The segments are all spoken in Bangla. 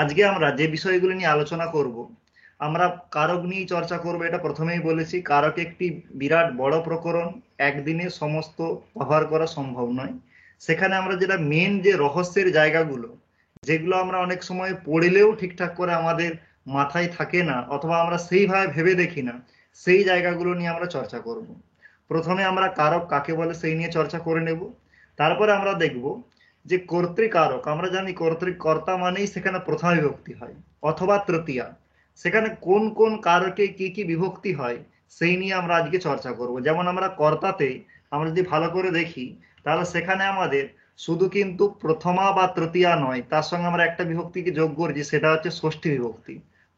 আজকে আমরা যে বিষয়গুলো নিয়ে আলোচনা করব, আমরা কারক নিয়ে চর্চা করব। এটা প্রথমেই বলেছি, কারক একটি বিরাট বড় প্রকরণ, একদিনে সমস্ত কভার করা সম্ভব নয়। সেখানে আমরা যেটা মেন যে রহস্যের জায়গাগুলো, যেগুলো আমরা অনেক সময় পড়লেও ঠিকঠাক করে আমাদের মাথায় থাকে না, অথবা আমরা সেইভাবে ভেবে দেখি না, সেই জায়গাগুলো নিয়ে আমরা চর্চা করব। প্রথমে আমরা কারক কাকে বলে সেই নিয়ে চর্চা করে নেব। তারপরে আমরা দেখব যে কর্তৃকারক। আমরা জানি কর্তা মানেই সেখানে প্রথমা বিভক্তি হয় অথবা তৃতীয়া। সেখানে কোন কোন কারকে কি কি বিভক্তি হয় সেই নিয়ে আমরা আজকে চর্চা করব। যেমন আমরা কর্তাতে আমরা যদি ভালো করে দেখি, তাহলে সেখানে আমাদের শুধু কিন্তু প্রথমা বা তৃতীয়া নয়, তার সঙ্গে আমরা একটা বিভক্তিকে যোগ করছি, সেটা হচ্ছে ষষ্ঠী বিভক্তি।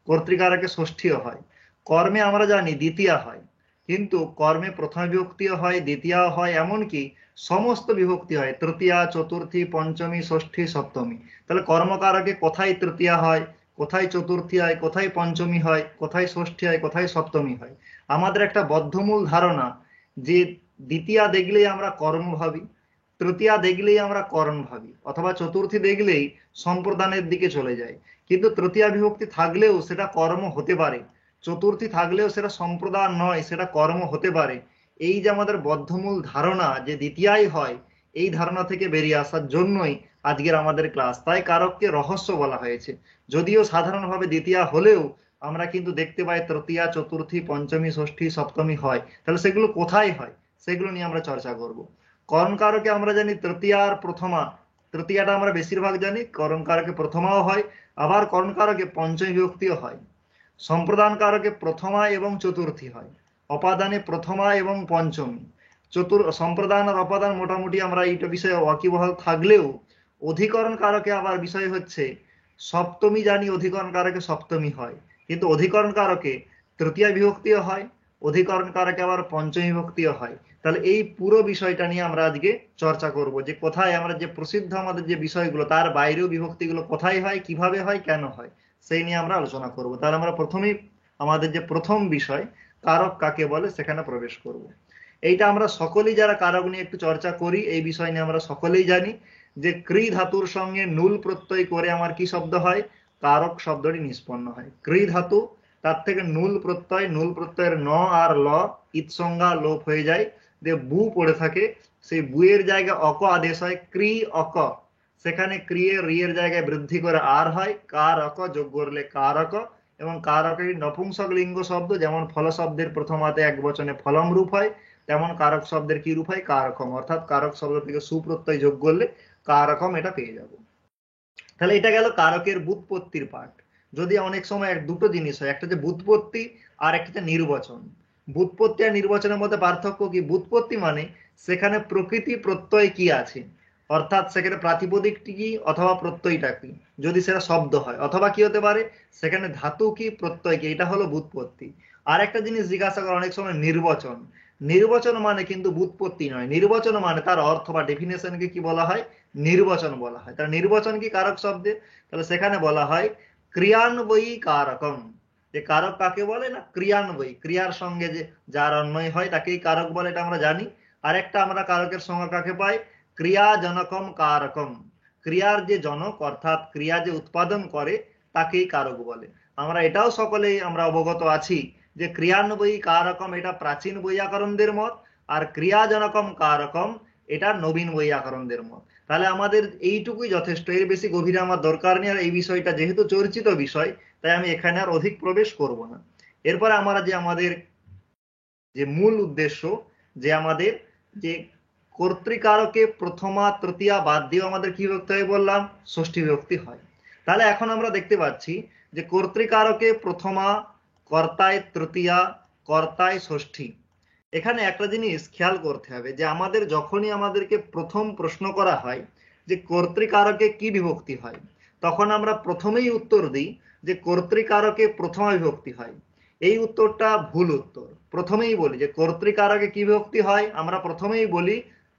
কর্তৃকারকে ষষ্ঠীও হয়। কর্মে আমরা জানি দ্বিতীয়া হয়, কিন্তু কর্মে প্রথম বিভক্তিও হয়, দ্বিতীয়াও হয়, এমনকি সমস্ত বিভক্তি হয়, তৃতীয়া, চতুর্থী, পঞ্চমী, ষষ্ঠী, সপ্তমী। তাহলে কর্মকারকে কোথায় তৃতীয়া হয়, কোথায় চতুর্থী হয়, কোথায় পঞ্চমী হয়, কোথায় ষষ্ঠী হয়, কোথায় সপ্তমী হয়। আমাদের একটা বদ্ধমূল ধারণা যে দ্বিতীয়া দেখলেই আমরা কর্ম ভাবি, তৃতীয়া দেখলেই আমরা কর্ণ ভাবি, অথবা চতুর্থী দেখলেই সম্প্রদানের দিকে চলে যায়। কিন্তু তৃতীয়া বিভক্তি থাকলেও সেটা কর্ম হতে পারে, চতুর্থী থাকলেও সেটা সম্প্রদান নয়, সেটা কর্ম হতে পারে। এই যে আমাদের বদ্ধমূল ধারণা যে দ্বিতীয়াই হয়, এই ধারণা থেকে বেরিয়ে আসার জন্যই আজকের আমাদের ক্লাস। তাই কারককে রহস্য বলা হয়েছে। যদিও সাধারণভাবে দ্বিতীয়া হলেও আমরা কিন্তু দেখতে পাই তৃতীয়া, চতুর্থী, পঞ্চমী, ষষ্ঠী, সপ্তমী হয়। তাহলে সেগুলো কোথায় হয় সেগুলো নিয়ে আমরা চর্চা করব। করণ কারকে আমরা জানি তৃতীয়া আর প্রথমা। তৃতীয়াটা আমরা বেশিরভাগ জানি, করণ কারকে প্রথমাও হয়, আবার করণ কারকে পঞ্চমী বিভক্তিও হয়। সম্প্রদান কারকে প্রথমা এবং চতুর্থী হয়, অপাদানে প্রথমা এবং পঞ্চমী। সম্প্রদান আর অপাদান মোটামুটি আমরা এইটা বিষয়ে ওয়াকিবহাল থাকলেও, অধিকরণ কারকে আবার বিষয় হচ্ছে সপ্তমী জানি, অধিকরণ কারকে সপ্তমী হয়, কিন্তু অধিকরণ কারকে তৃতীয় বিভক্তিও হয়, অধিকরণ কারকে আবার পঞ্চমী বিভক্তিও হয়। তাহলে এই পুরো বিষয়টা নিয়ে আমরা আজকে চর্চা করব, যে কোথায় আমরা যে প্রসিদ্ধ আমাদের যে বিষয়গুলো, তার বাইরেও বিভক্তিগুলো কোথায় হয়, কিভাবে হয়, কেন হয়, সেই নিয়ে আমরা আলোচনা করব। তাহলে আমরা প্রথমেই আমাদের যে প্রথম বিষয় কারক কাকে বলে সেখানে প্রবেশ করব। এইটা আমরা সকলেই যারা কারক নিয়ে একটু চর্চা করি, এই বিষয় নিয়ে আমরা সকলেই জানি যে কৃ ধাতুর সঙ্গে নুল প্রত্যয় করে আমার কি শব্দ হয়, কারক শব্দটি নিষ্পন্ন হয়। কৃ ধাতু, তার থেকে নুল প্রত্যয়, নুল প্রত্যয়ের ন আর ল ইৎসংজ্ঞা লোপ হয়ে যায়, যে বু পড়ে থাকে। সেই বুয়ের জায়গায় অক আদেশ হয়, ক্রি অক। সেখানে ক্রিয়ে রিয়ের জায়গায় বৃদ্ধি করে আর হয়, কার অক যোগ করলে কারক। এবং কারকের নপুংসক লিঙ্গ শব্দ, যেমন ফল শব্দের প্রথমাতে এক বচনে ফলম রূপ হয়, তেমন কারক শব্দের কি রূপ হয়, কারকম। অর্থাৎ কারক শব্দ থেকে সুপ্রত্যয় যোগ করলে কারকম, এটা পেয়ে যাব। তাহলে এটা গেল কারকের ব্যুৎপত্তির পাঠ। যদি অনেক সময় দুটো জিনিস হয়, একটা যে ব্যুৎপত্তি আর একটা যে নির্বচন। ব্যুৎপত্তি আর নির্বচনের মধ্যে পার্থক্য কি? ব্যুৎপত্তি মানে সেখানে প্রকৃতি প্রত্যয় কি আছে, অর্থাৎ সেখানে প্রাতিপদিকটি কি অথবা প্রত্যয়টা কি, যদি সেটা শব্দ হয়, অথবা কি হতে পারে সেখানে ধাতু কি প্রত্যয় কি, এটা হলো ব্যুৎপত্তি। আর একটা জিনিস জিজ্ঞাসা করে অনেক সময়, নির্বচন। নির্বচন মানে কিন্তু ব্যুৎপত্তি নয়, নির্বচন মানে তার অর্থ বা ডেফিনেশনকে কি বলা হয়, নির্বচন বলা হয়। তাহলে নির্বচন কি কারক শব্দে, তাহলে সেখানে বলা হয় ক্রিয়ান্বয়ী কারকম। যে কারক কাকে বলে না, ক্রিয়ান্বয়ী, ক্রিয়ার সঙ্গে যে যার অন্বয় হয় তাকেই কারক বলে, এটা আমরা জানি। আর একটা আমরা কারকের সংজ্ঞা কাকে পাই, ক্রিয়াজনকম কারকম। ক্রিয়ার যে জনক, অর্থাৎ ক্রিয়া যে উৎপাদন করে, তাকেই কারক বলে। আমরা এটাও সকলেই আমরা অবগত আছি যে ক্রিয়ান্বয়ী কারকম এটা প্রাচীন বৈয়াকরণদের মত, আর ক্রিয়াজনকম কারকম এটা নবীন বৈয়াকরণদের মত। তাহলে আমাদের এইটুকুই যথেষ্ট, এর বেশি গভীরে আমার দরকার নেই। আর এই বিষয়টা যেহেতু চর্চিত বিষয়, তাই আমি এখানে আর অধিক প্রবেশ করব না। এরপরে আমরা যে আমাদের যে মূল উদ্দেশ্য, যে আমাদের যে কর্তৃকারকে প্রথমা তৃতীয়া বাদ দিয়েও আমাদের কি বিভক্তি হয় বললাম, ষষ্ঠী বিভক্তি হয়। তাহলে এখন আমরা দেখতে পাচ্ছি যে কর্তৃকারকে প্রথমা, কর্তায় তৃতীয়া, কর্তায় ষষ্ঠী। এখানে একটা জিনিস খেয়াল করতে হবে, যে আমাদের যখনই আমাদেরকে প্রথম প্রশ্ন করা হয় যে কর্তৃকারকে কি বিভক্তি হয়, তখন আমরা প্রথমেই উত্তর দিই যে কর্তৃকারকে প্রথমা বিভক্তি হয়। এই উত্তরটা ভুল উত্তর। প্রথমেই বলি যে কর্তৃকারকে কি বিভক্তি হয়, আমরা প্রথমেই বলি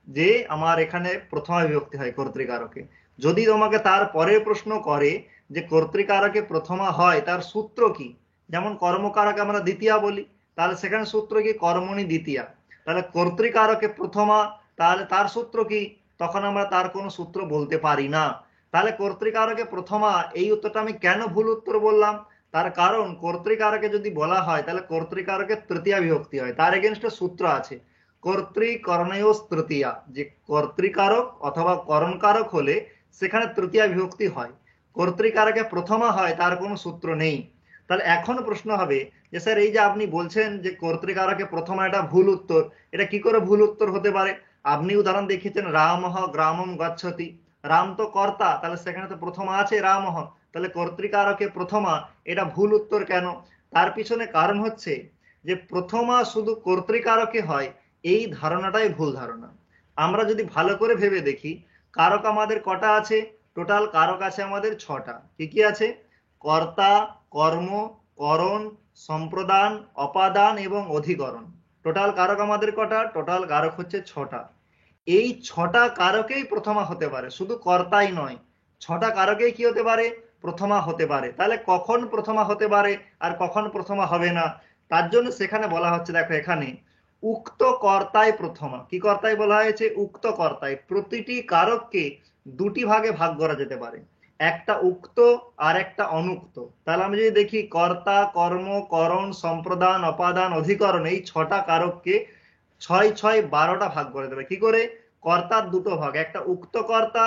যে আমার এখানে প্রথমা বিভক্তি হয় কর্তৃকারকে। যদি তোমাকে তার পরের প্রশ্ন করে যে কর্তৃকারকে প্রথমা হয়, তার সূত্র কি, যেমন কর্মকারকে আমরা দ্বিতীয়া বলি, তাহলে সেখানে সূত্র কি, কর্মণি দ্বিতীয়া। তাহলে কর্তৃকারকে প্রথমা, তাহলে তার সূত্র কি, তখন আমরা তার কোনো সূত্র বলতে পারি না। তাহলে কর্তৃকারকে প্রথমা, এই উত্তরটা আমি কেন ভুল উত্তর বললাম, তার কারণ কর্তৃকারকে যদি বলা হয় তাহলে কর্তৃকারকে তৃতীয়া বিভক্তি হয়। তার এগেনস্টে সূত্র আছে কর্তৃকরণেয় তৃতীয়া, যে কর্তৃকারক অথবা করণকারক হলে সেখানে তৃতীয়া বিভক্তি হয়। কর্তৃকারকে প্রথমা হয় তার কোনো সূত্র নেই। তাহলে এখন প্রশ্ন হবে যে স্যার এই যে আপনি বলছেন যে কর্তৃকারকে প্রথমা, এটা ভুল উত্তর, এটা কি করে ভুল উত্তর হতে পারে? আপনি উদাহরণ দেখিয়েছেন রামঃ গ্রামম গচ্ছতি, রাম তো কর্তা, তাহলে সেখানে তো প্রথমা আছে রামঃ, তাহলে কর্তৃকারকে প্রথমা, এটা ভুল উত্তর কেন? তার পিছনে কারণ হচ্ছে যে প্রথমা শুধু কর্তৃকারকে হয়, এই ধারণাটাই ভুল ধারণা। আমরা যদি ভালো করে ভেবে দেখি, কারক আমাদের কটা আছে? টোটাল কারক আছে আমাদের ছটা। কি কি আছে? কর্তা, কর্ম, করণ, সম্প্রদান, অপাদান এবং অধিকরণ। টোটাল কারক আমাদের কটা? টোটাল কারক হচ্ছে ছটা। এই ছটা কারকেই প্রথমা হতে পারে, শুধু কর্তাই নয়, ছটা কারকেই কি হতে পারে? প্রথমা হতে পারে। তাহলে কখন প্রথমা হতে পারে আর কখন প্রথমা হবে না, তার জন্য সেখানে বলা হচ্ছে, দেখো এখানে উক্ত কর্তায় প্রথমা। কি কর্তায় বলা হয়েছে? উক্ত কর্তায়। প্রতিটি কারককে দুটি ভাগে ভাগ করা যেতে পারে, একটা উক্ত আর একটা অনুক্ত। তাহলে আমি যদি দেখি কর্তা, কর্ম, করণ, সম্প্রদান, অপাদান, অধিকরণ, এই ছটা কারককে ছয় ছয় 12টা ভাগ করে দেবে। কি করে? কর্তার দুটো ভাগ, একটা উক্ত কর্তা,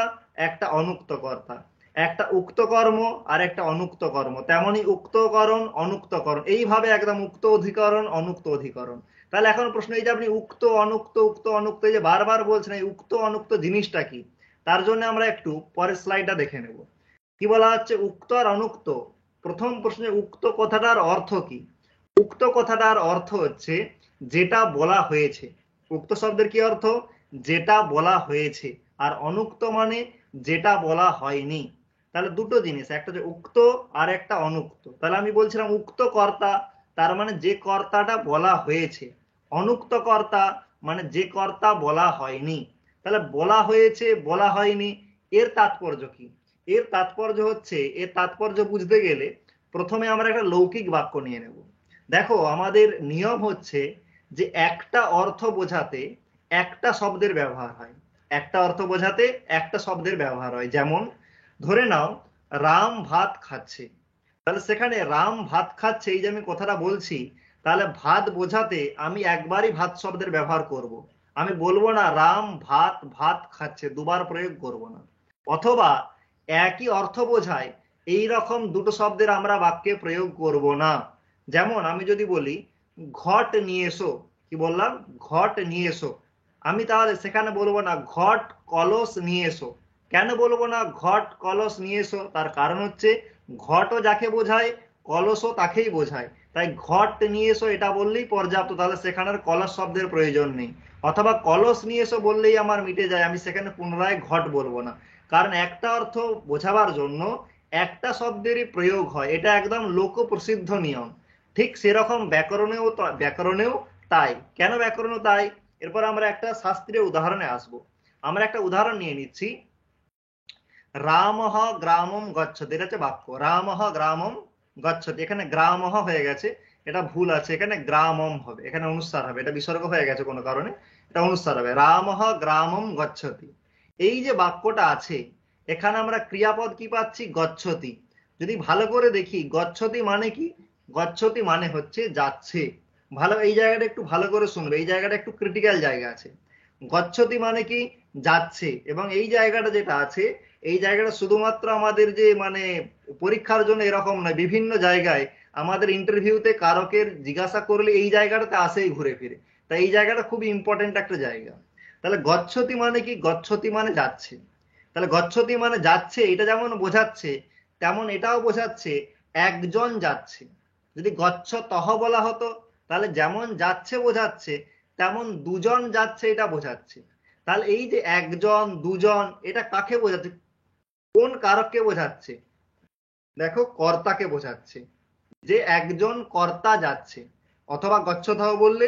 একটা অনুক্ত কর্তা, একটা উক্ত কর্ম আর একটা অনুক্ত কর্ম, তেমনি উক্তকরণ অনুক্তকরণ, এইভাবে একদম উক্ত অধিকরণ অনুক্ত অধিকরণ। তাহলে এখন প্রশ্ন এই যে আপনি উক্ত অনুক্ত উক্ত অনুক্ত এই যে বারবার বলছেন, এই উক্ত অনুক্ত জিনিসটা কি? তার জন্য আমরা একটু পরের স্লাইডটা দেখে নেব। কি বলা হচ্ছে? উক্ত আর অনুক্ত। প্রথম প্রশ্নে উক্ত কথাটার অর্থ কি? উক্ত কথাটার অর্থ হচ্ছে যেটা বলা হয়েছে। উক্ত শব্দের কি অর্থ? যেটা বলা হয়েছে। আর অনুক্ত মানে যেটা বলা হয়নি। তাহলে দুটো জিনিস, একটা হচ্ছে উক্ত আর একটা অনুক্ত। তাহলে আমি বলছিলাম উক্ত কর্তা, তার মানে যে কর্তাটা বলা হয়েছে। অনুক্ত কর্তা মানে যে কর্তা বলা হয়নি। তাহলে বলা হয়েছে, বলা হয়নি, এর তাৎপর্য কি? এর তাৎপর্য হচ্ছে, এর তাৎপর্য বুঝতে গেলে প্রথমে আমরা একটা লৌকিক বাক্য নিয়ে নেব। দেখো আমাদের নিয়ম হচ্ছে যে একটা অর্থ বোঝাতে একটা শব্দের ব্যবহার হয়, একটা অর্থ বোঝাতে একটা শব্দের ব্যবহার হয়। যেমন ধরে নাও রাম ভাত খাচ্ছে, তাহলে সেখানে রাম ভাত খাচ্ছে, এই যে আমি কথাটা বলছি, তাহলে ভাত বোঝাতে আমি একবারই ভাত শব্দের ব্যবহার করব। আমি বলবো না রাম ভাত ভাত খাচ্ছে, দুবার প্রয়োগ করব না। অথবা একই অর্থ বোঝায় এই রকম দুটো শব্দের আমরা বাক্যে প্রয়োগ করব না। যেমন আমি যদি বলি ঘট নিয়ে এসো, কি বললাম? ঘট নিয়ে এসো, আমি তাহলে সেখানে বলবো না ঘট কলস নিয়ে এসো। কেন বলবো না ঘট কলস নিয়ে এসো? তার কারণ হচ্ছে ঘটও যাকে বোঝায়, কলসও তাকেই বোঝায়। তাই ঘট নিয়ে এসো এটা বললেই পর্যাপ্ত, তাহলে সেখানে আর কলস শব্দের প্রয়োজন নেই। অথবা কলস নিয়ে এসো বললেই আমার মিটে যায়, আমি সেখানে পুনরায় ঘট বলবো না। কারণ একটা অর্থ বোঝাবার জন্য একটা শব্দেরই প্রয়োগ হয়, এটা একদম লোক প্রসিদ্ধ নিয়ম। ঠিক সেরকম ব্যাকরণেও তাই। কেন ব্যাকরণেও তাই? এরপর আমরা একটা শাস্ত্রীয় উদাহরণে আসব। আমরা একটা উদাহরণ নিয়ে নিচ্ছি। রামঃ গ্রামম গচ্ছতি, এটা হচ্ছে বাক্য। রামঃ গ্রামম গচ্ছতি, এখানে গ্রামঃ হয়ে গেছে, এটা ভুল আছে, এখানে গ্রামম হবে, এখানে অনুস্বার হবে, এটা বিসর্গ হয়ে গেছে কোনো কারণে, এটা অনুস্বার হবে। রামঃ গ্রামম গচ্ছতি, এই যে বাক্যটা আছে, এখানে আমরা ক্রিয়াপদ কি পাচ্ছি? গচ্ছতি। যদি ভালো করে দেখি গচ্ছতি মানে কি? গচ্ছতি মানে হচ্ছে যাচ্ছে। ভালো, এই জায়গাটা একটু ভালো করে শুনবে, এই জায়গাটা একটু ক্রিটিক্যাল জায়গা আছে। গচ্ছতি মানে কি? যাচ্ছে। এবং এই জায়গাটা যেটা আছে, এই জায়গাটা শুধুমাত্র আমাদের যে মানে পরীক্ষার জন্য এরকম নয়, বিভিন্ন জায়গায় আমাদের ইন্টারভিউতে কারকের জিজ্ঞাসা করলে এই জায়গাটাতে আসেই ঘুরে ফিরে। তাই এই জায়গাটা খুব ইম্পর্টেন্ট একটা জায়গা। তাহলে গচ্ছতি মানে কি? গচ্ছতি মানে যাচ্ছে। তাহলে গচ্ছতি মানে যাচ্ছে, এটা যেমন বোঝাচ্ছে তেমন এটাও বোঝাচ্ছে একজন যাচ্ছে। যদি গচ্ছতঃ বলা হতো তাহলে যেমন যাচ্ছে বোঝাচ্ছে, তেমন দুজন যাচ্ছে এটা বোঝাচ্ছে। তাহলে এই যে একজন দুজন, এটা কাকে বোঝাচ্ছে? কোন কারককে বোঝাচ্ছে? দেখো কর্তাকে বোঝাচ্ছে, যে একজন কর্তা যাচ্ছে। অথবা গচ্ছতঃ বললে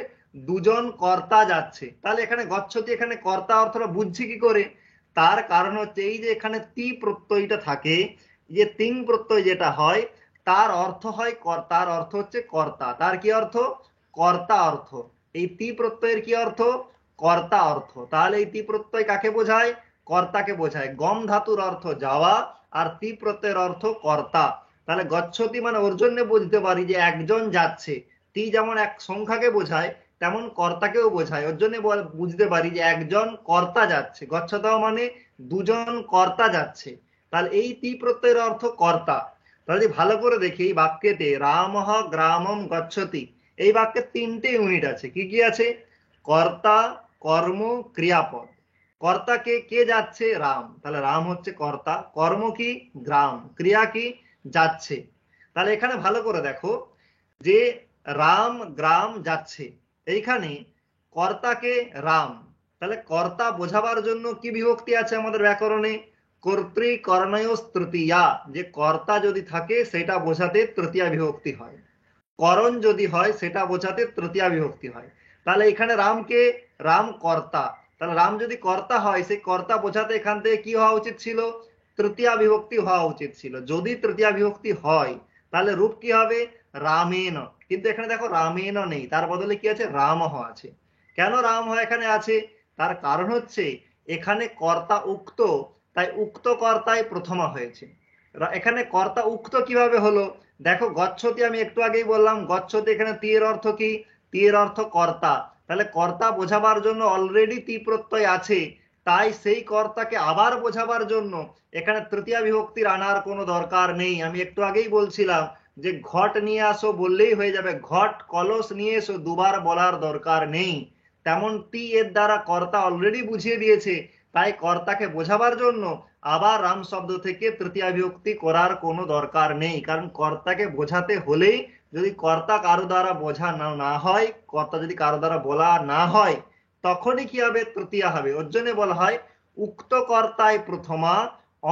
দুজন কর্তা যাচ্ছে। তাহলে এখানে গচ্ছতি, এখানে কর্তা অর্থটা বুঝছি কি করে? তার কারণ হচ্ছে এই যে এখানে তি প্রত্যয়টা থাকে, যে তিন প্রত্যয় যেটা হয়, তার অর্থ হয়, তার অর্থ হচ্ছে কর্তা। তার কি অর্থ? কর্তা অর্থ। এই তি প্রত্যয়ের কি অর্থ? কর্তা অর্থ। তাহলে এই তি প্রত্যয় কাকে বোঝায়? কর্তাকে বোঝায়। গম ধাতুর অর্থ যাওয়া আর তি প্রত্যয়ের অর্থ কর্তা। তাহলে গচ্ছতি মানে ওর জন্য বুঝতে পারি যে একজন যাচ্ছে। তি যেমন এক সংখ্যাকে বোঝায় তেমন কর্তাকেও বোঝায়, ওর জন্য বুঝতে পারি যে একজন কর্তা যাচ্ছে। গচ্ছতাও মানে দুজন কর্তা যাচ্ছে। তাহলে এই তি প্রত্যয়ের অর্থ কর্তা। তাহলে যদি ভালো করে দেখি এই বাক্যেতে রামঃ গ্রামম গচ্ছতি, এই বাক্যে তিনটে ইউনিট আছে। কি কি আছে? কর্তা, কর্ম, ক্রিয়াপদ। কর্তাকে কে যাচ্ছে? রাম। তাহলে রাম হচ্ছে কর্তা। কর্ম কি? গ্রাম। ক্রিয়া কি? যাচ্ছে। তাহলে এখানে ভালো করে দেখো যে রাম গ্রাম যাচ্ছে, এইখানে কর্তাকে রাম। তাহলে কর্তা বোঝাবার জন্য কি বিভক্তি আছে আমাদের ব্যাকরণে? কর্তৃকর্ণয় তৃতীয়া। যে কর্তা যদি থাকে সেটা বোঝাতে তৃতীয়া বিভক্তি হয়, করণ যদি হয় সেটা বোঝাতে তৃতীয়া বিভক্তি হয়। তাহলে এখানে রামকে, রাম কর্তা। তাহলে রাম যদি কর্তা হয়, সেই কর্তা বোঝাতে এখান থেকে কি হওয়া উচিত ছিল? তৃতীয়া বিভক্তি হওয়া উচিত ছিল। যদি তৃতীয়া বিভক্তি হয় তাহলে রূপ কি হবে? রামেন। কিন্তু এখানে দেখো রামেন নেই, তার বদলে কি আছে? রামহ আছে। কেন রামহ এখানে আছে? তার কারণ হচ্ছে এখানে কর্তা উক্ত, তাই উক্ত কর্তায় প্রথমা হয়েছে। এখানে কর্তা উক্ত কিভাবে হলো? দেখো গচ্ছতি আমি একটু আগেই বললাম, গচ্ছতি এখানে তি এর অর্থ কি? তি এর অর্থ কর্তা। তাহলে কর্তা বোঝাবার জন্য অলরেডি তি প্রত্যয় আছে, তাই সেই কর্তাকে আবার বোঝাবার জন্য এখানে তৃতীয়া বিভক্তির আনার কোনো দরকার নেই। আমি একটু আগেই বলছিলাম যে ঘট নিয়ে আসো বললেই হয়ে যাবে, ঘট কলস নিয়ে এসো দুবার বলার দরকার নেই। তেমন তি এর দ্বারা কর্তা অলরেডি বুঝিয়ে দিয়েছে, তাই কর্তাকে বোঝাবার জন্য আবার রাম শব্দ থেকে তৃতীয়া বিভক্তি করার কোনো দরকার নেই। কারণ কর্তাকে বোঝাতে হলেই, যদি কর্তা কারো দ্বারা বোঝা না হয়, কর্তা যদি কারো দ্বারা বলা না হয়, তখনই কি হবে? তৃতীয়া হবে। ওর জন্য বলা হয় উক্ত কর্তায় প্রথমা,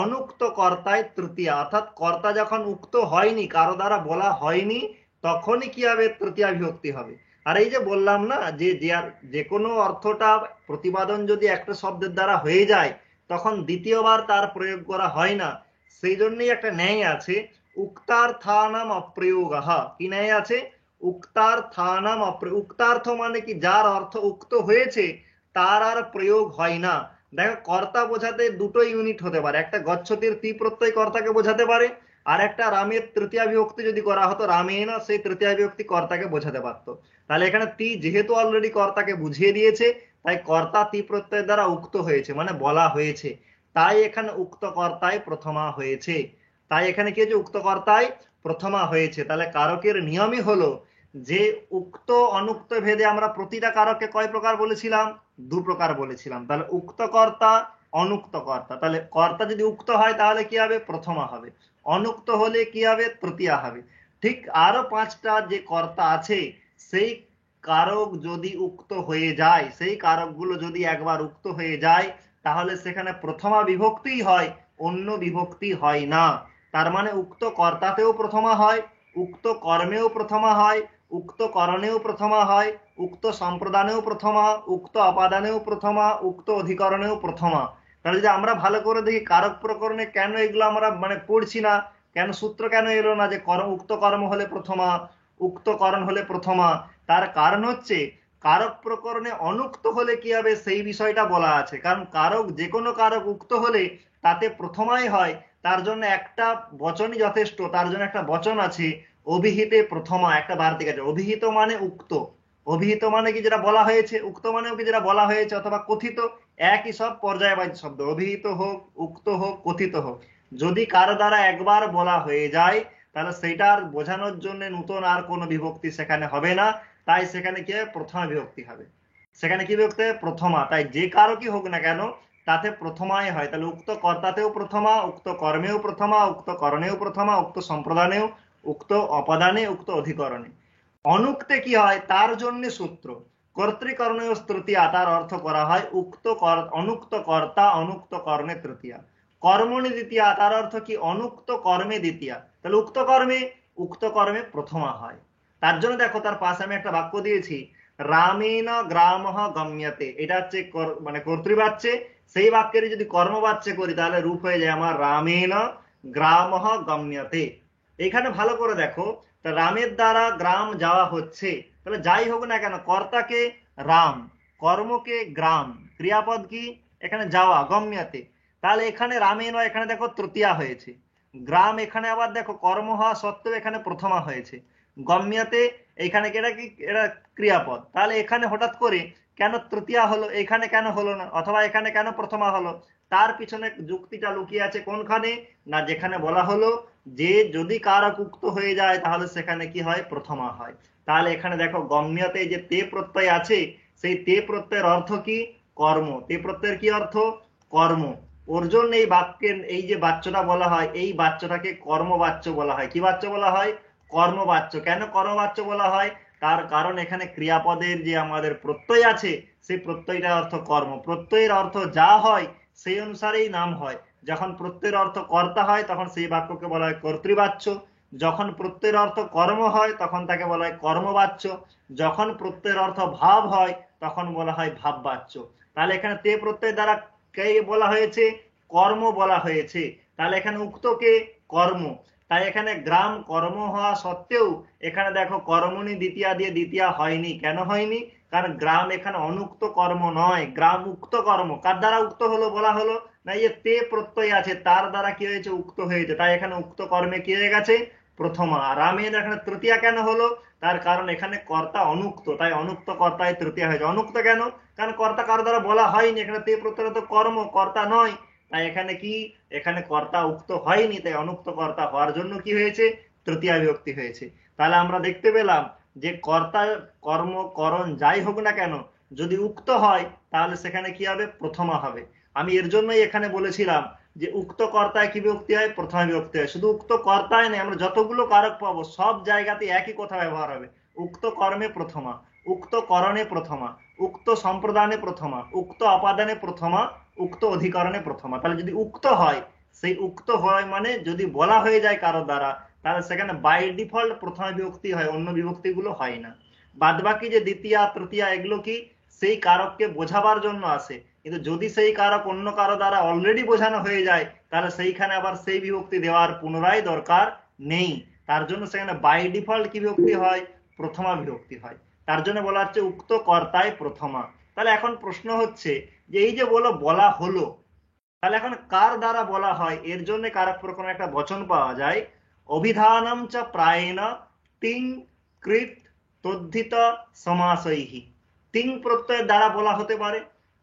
অনুক্ত কর্তায় তৃতীয়া। অর্থাৎ কর্তা যখন উক্ত হয়নি, কারো দ্বারা বলা হয়নি, তখনই কি হবে? তৃতীয়া বিভক্তি হবে। আর এই যে বললাম না যে যে কোনো অর্থটা প্রতিপাদন যদি একটা শব্দের দ্বারা হয়ে যায় তখন দ্বিতীয়বার তার প্রয়োগ করা হয় না। সেই জন্যই একটা ন্যায় আছে, উক্তার্থানাম অপ্রয়োগঃ। কি ন্যায় আছে? উক্তার্থানাম অপ্রয়োগ। উক্তার্থ মানে কি? যার অর্থ উক্ত হয়েছে তার আর প্রয়োগ হয় না। দেখো কর্তা বোঝাতে দুটো ইউনিট হতে পারে, একটা গচ্ছতির তি প্রত্যয় কর্তাকে বোঝাতে পারে, আর একটা রামের তৃতীয়া বিভক্তি যদি করা হতো রামেন, সেই তৃতীয়া বিভক্তি কর্তাকে বোঝাতে পারতো। তাহলে এখানে তি যেহেতু অলরেডি কর্তাকে বুঝিয়ে দিয়েছে, তাই কর্তা তি প্রত্যয়ের দ্বারা উক্ত হয়েছে মানে বলা হয়েছে, তাই এখানে উক্ত কর্তায় প্রথমা হয়েছে। তাই এখানে কি হয়েছে? উক্ত কর্তায় প্রথমা হয়েছে। তাহলে কারকের নিয়মই হলো যে উক্ত অনুক্ত ভেদে আমরা প্রতিটা কারককে কয় প্রকার বলেছিলাম? দু প্রকার বলেছিলাম। তাহলে উক্ত কর্তা, অনুক্ত কর্তা। তাহলে কর্তা যদি উক্ত হয় তাহলে কি হবে? প্রথমা হবে। অনুক্ত হলে কি হবে? তৃতীয়া হবে। ঠিক আরো পাঁচটা যে কর্তা আছে, সেই কারক যদি উক্ত হয়ে যায়, সেই কারকগুলো যদি একবার উক্ত হয়ে যায় তাহলে সেখানে প্রথমা বিভক্তি হয়, অন্য বিভক্তি হয় না। তার মানে উক্ত কর্তাতেও প্রথমা হয়, উক্ত কর্মেও প্রথমা হয়, উক্ত করণেও প্রথমা হয়, উক্ত সম্প্রদানেও প্রথমা, উক্ত অপাদানেও প্রথমা, উক্ত অধিকরণেও প্রথমা। তাহলে যদি আমরা ভালো করে দেখি কারক প্রকরণে কেন এগুলো আমরা মানে পড়ছি না, কেন সূত্র কেন এলো না যে উক্ত কর্ম হলে প্রথমা, উক্ত করণ হলে প্রথমা, তার কারণ হচ্ছে কারক প্রকরণে অনুক্ত হলে কি হবে সেই বিষয়টা বলা আছে। কারণ কারক, যে কোনো কারক উক্ত হলে তাতে প্রথমাই হয়, তার জন্য একটা বচনই যথেষ্ট। তার জন্য একটা বচন আছে অভিহিতে প্রথমা, একটা বার্তিক আছে। অভিহিত মানে উক্ত, অভিহিত মানে কি? যেটা বলা হয়েছে। উক্ত মানেও কি? যেটা বলা হয়েছে অথবা কথিত, একই সব পর্যায়বাহী শব্দ। অভিহিত হোক, উক্ত হোক, কথিত হোক, যদি কারো দ্বারা একবার বলা হয়ে যায় তাহলে সেটার বোঝানোর জন্য নতুন আর কোনো বিভক্তি সেখানে হবে না। তাই সেখানে কি হবে? প্রথমা বিভক্তি হবে। সেখানে কি বিভক্তি? প্রথমা। তাই যে কারো কি হোক না কেন তাতে প্রথমাই হয়। তাহলে উক্ত কর্তাতেও প্রথমা, উক্ত কর্মেও প্রথমা, উক্ত করণেও প্রথমা, উক্ত সম্প্রদানেও, উক্ত অপদানে, উক্ত অধিকরণে। অনুক্তে কি হয়? তার জন্য সূত্র কর্তৃকর্ণীয় তৃতীয়া, তার অর্থ করা হয় উক্ত অনুক্ত কর্তা অনুক্ত কর্ণে তৃতীয়া। কর্মণি দ্বিতীয়া, তার অর্থ কি? অনুক্ত কর্মে দ্বিতীয়া। তাহলে উক্ত কর্মে প্রথমা হয়। তার জন্য দেখো তার পাশে আমি একটা বাক্য দিয়েছি, রামেণ গ্রামঃ গম্যতে। এটা হচ্ছে মানে কর্তৃবাচ্যে। সেই বাক্যের যদি কর্মবাচ্যে করি তাহলে রূপ হয়ে যায় আমার রামেণ গ্রামঃ গম্যতে। এখানে ভালো করে দেখো, রামের দ্বারা গ্রাম যাওয়া হচ্ছে। তাহলে যাই হোক না কেন, কর্তাকে রাম, কর্মকে গ্রাম, ক্রিয়াপদ কি? এখানে যাওয়া গম্যতে, তাহলে এখানে রামে নয়, এখানে দেখো তৃতীয়া হয়েছে। গ্রাম এখানে আবার দেখো কর্ম হওয়া সত্ত্বেও এখানে প্রথমা হয়েছে। গম্যতে এখানে কি এটা কি, এটা ক্রিয়াপদ, তাহলে এখানে হঠাৎ করে কেন তৃতীয়া হলো, এখানে কেন হলো না, অথবা এখানে কেন প্রথমা হলো? তার পিছনে যুক্তিটা লুকিয়ে আছে কোনখানে, না যেখানে বলা হলো যে যদি কারক উক্ত হয়ে যায় তাহলে সেখানে কি হয়, প্রথমা হয়। তাহলে এখানে দেখো গম্যতে যে তে প্রত্যয় আছে, সেই তে প্রত্যয়ের অর্থ কি, কর্ম। তে প্রত্যয়ের কি অর্থ, কর্ম। ওর জন্য এই বাক্যের এই যে বাচ্যটা বলা হয়, এই বাচ্যটাকে কর্মবাচ্য বলা হয়। কি বাচ্য বলা হয়, কর্মবাচ্য। কেন কর্মবাচ্য বলা হয়, তার কারণ এখানে ক্রিয়াপদের যে আমাদের প্রত্যয় আছে, সেই প্রত্যয়টার অর্থ কর্ম। প্রত্যয়ের অর্থ যা হয় সেই অনুসারেই নাম হয়। যখন প্রত্যয়ের অর্থ কর্তা হয় তখন সেই বাক্যকে বলা হয় কর্তৃবাচ্য। যখন প্রত্যয়ের অর্থ কর্ম হয় তখন তাকে বলা হয় কর্মবাচ্য। যখন প্রত্যয়ের অর্থ ভাব হয় তখন বলা হয় ভাববাচ্য। তাহলে এখানে তে প্রত্যয় দ্বারা কে বলা হয়েছে, কর্ম বলা হয়েছে। তাহলে এখানে উক্তকে কর্ম। তাই এখানে গ্রাম কর্ম হওয়া সত্ত্বেও এখানে দেখো কর্মণি দ্বিতীয়া দিয়ে দ্বিতীয়া হয়নি। কেন হয়নি, কারণ গ্রাম এখানে অনুক্ত কর্ম নয়, গ্রাম উক্ত কর্ম। কার দ্বারা উক্ত হলো, বলা হলো না এই তে প্রত্যয় আছে তার দ্বারা কি হয়েছে, উক্ত হয়েছে। তাই এখানে উক্ত কর্মে কি হয়ে গেছে, প্রথমা। আর রামের এখানে তৃতীয়া কেন হলো, তার কারণ এখানে কর্তা অনুক্ত, তাই অনুক্ত কর্তায় তৃতীয়া হয়েছে। অনুক্ত কেন, কারণ কর্তা কার দ্বারা বলা হয়নি, এখানে তে প্রত্যয় তো কর্ম, কর্তা নয়। তাই এখানে কি, এখানে কর্তা উক্ত হয়নি, তাই অনুক্ত কর্তা হওয়ার জন্য কি হয়েছে, তৃতীয়া বিভক্তি হয়েছে। তাহলে আমরা দেখতে পেলাম যে কর্তা কর্ম করণ যাই হোক না কেন, যদি উক্ত হয় তাহলে সেখানে কি হবে, প্রথমা হবে। আমি এর জন্যই এখানে বলেছিলাম যে উক্ত কর্তায় কি বিভক্তি হয়, প্রথমা বিভক্তি হয়। শুধু উক্ত কর্তায় নেই, আমরা যতগুলো কারক পাবো সব জায়গাতে একই কথা ব্যবহার হবে। উক্ত কর্মে প্রথমা, উক্ত করণে প্রথমা, উক্ত সম্প্রদানে প্রথমা, উক্ত অপাদানে প্রথমা, উক্ত অধিকরণে প্রথমা। তাহলে যদি উক্ত হয়, সেই উক্ত হয় মানে যদি বলা হয়ে যায় কারো দ্বারা, তাহলে সেখানে বাই ডিফল্ট প্রথমা বিভক্তি হয়, অন্য বিভক্তিগুলো হয় না। বাদ বাকি যে দ্বিতীয়া তৃতীয়া এগুলো কি, সেই কারককে বোঝাবার জন্য আসে। কিন্তু যদি সেই কারক অন্য কারো দ্বারা অলরেডি বোঝানো হয়ে যায় তাহলে সেইখানে আবার সেই বিভক্তি দেওয়ার পুনরায় দরকার নেই। তার জন্য সেখানে বাই ডিফল্ট কি বিভক্তি হয়, প্রথমা বিভক্তি হয়। তার জন্য বলা হচ্ছে উক্ত কর্তায় প্রথমা। তাহলে এখন প্রশ্ন হচ্ছে যে এই যে বলা হলো, তাহলে এখন কার দ্বারা বলা হয়, এর জন্য কারক প্রকরণে একটা বচন পাওয়া যায়, অভিধানম চ প্রায়ণ তিং কৃত তদ্ধিত সমাসৈহি। তিং প্রত্যয়ের দ্বারা বলা হতে পারে,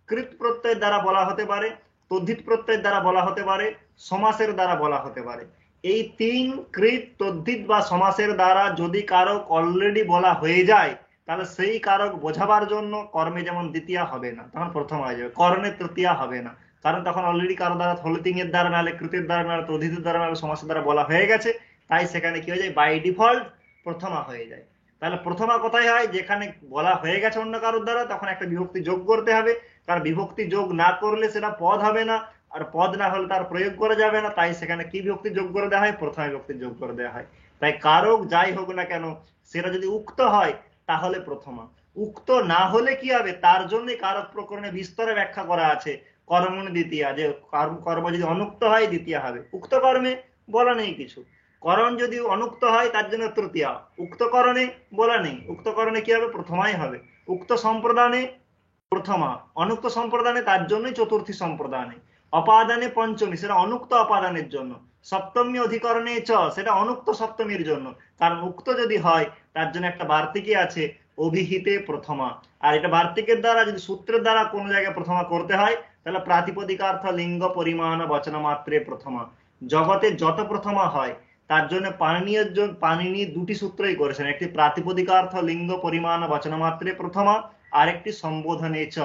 কৃত প্রত্যয়ের দ্বারা বলা হতে পারে, তদ্ধিত প্রত্যয়ের দ্বারা বলা হতে পারে, সমাসের দ্বারা বলা হতে পারে। এই তিং কৃত তদ্ধিত বা সমাসের দ্বারা যদি কারক অলরেডি বলা হয়ে যায় তাহলে সেই কারক বোঝাবার জন্য কর্মে যেমন দ্বিতীয়া হবে না, তখন প্রথম হয়ে যাবে, করণে তৃতীয়া হবে না। কারণ তখন অলরেডি কারো দ্বারা হলতিং এর দ্বারা, নাহলে কৃতের দ্বারা, নাহলে তদ্ধিতের দ্বারা, নাহলে সমাসের দ্বারা বলা হয়ে গেছে। তাই সেখানে কি হয়ে যায়, বাই ডিফল্ট প্রথমা হয়ে যায়। তাহলে প্রথমা কোথায় হয়, যেখানে বলা হয়ে গেছে অন্য কারোর দ্বারা, তখন একটা বিভক্তি যোগ করতে হবে। কারণ বিভক্তি যোগ না করলে সেটা পদ হবে না, আর পদ না হলে তার প্রয়োগ করা যাবে না। তাই সেখানে কি বিভক্তি যোগ করে দেওয়া হয়, প্রথমা বিভক্তি যোগ করে দেওয়া হয়। তাই কারক যাই হোক না কেন সেটা যদি উক্ত হয় তাহলে প্রথমা। উক্ত না হলে কি হবে, তার জন্য কারক প্রকরণে বিস্তরে ব্যাখ্যা করা আছে কর্মণি দ্বিতীয়া, যে কর্ম যদি অনুক্ত হয় দ্বিতীয়া হবে। উক্ত কর্মে বলা নেই কিছু, করণ যদি অনুক্ত হয় তার জন্য তৃতীয়া। উক্ত করণে বলা নেই, উক্ত করণে কি হবে, প্রথমাই হবে। উক্ত সম্প্রদানে প্রথমা, অনুক্ত সম্প্রদানে তার জন্যই চতুর্থী সম্প্রদানে। অপাদানে পঞ্চমী, সেটা অনুক্ত অপাদানের জন্য। সপ্তমী অধিকরণে চ, সেটা অনুক্ত সপ্তমীর জন্য। কারণ উক্ত যদি হয় তার জন্য একটা বার্তিকী আছে, অভিহিতে প্রথমা। আর এটা বার্তিকের দ্বারা, যদি সূত্রের দ্বারা কোনো জায়গায় প্রথমা করতে হয় তাহলে প্রাতিপদিকার্থ লিঙ্গ পরিমাণ বচন মাত্রে প্রথমা। জগতে যত প্রথমা হয় তার জন্য পাণিনি দুটি সূত্রই করেছেন, একটি প্রাতিপদিকার্থ লিঙ্গ পরিমাণ বচন মাত্রে প্রথমা, আর একটি সম্বোধনে চ।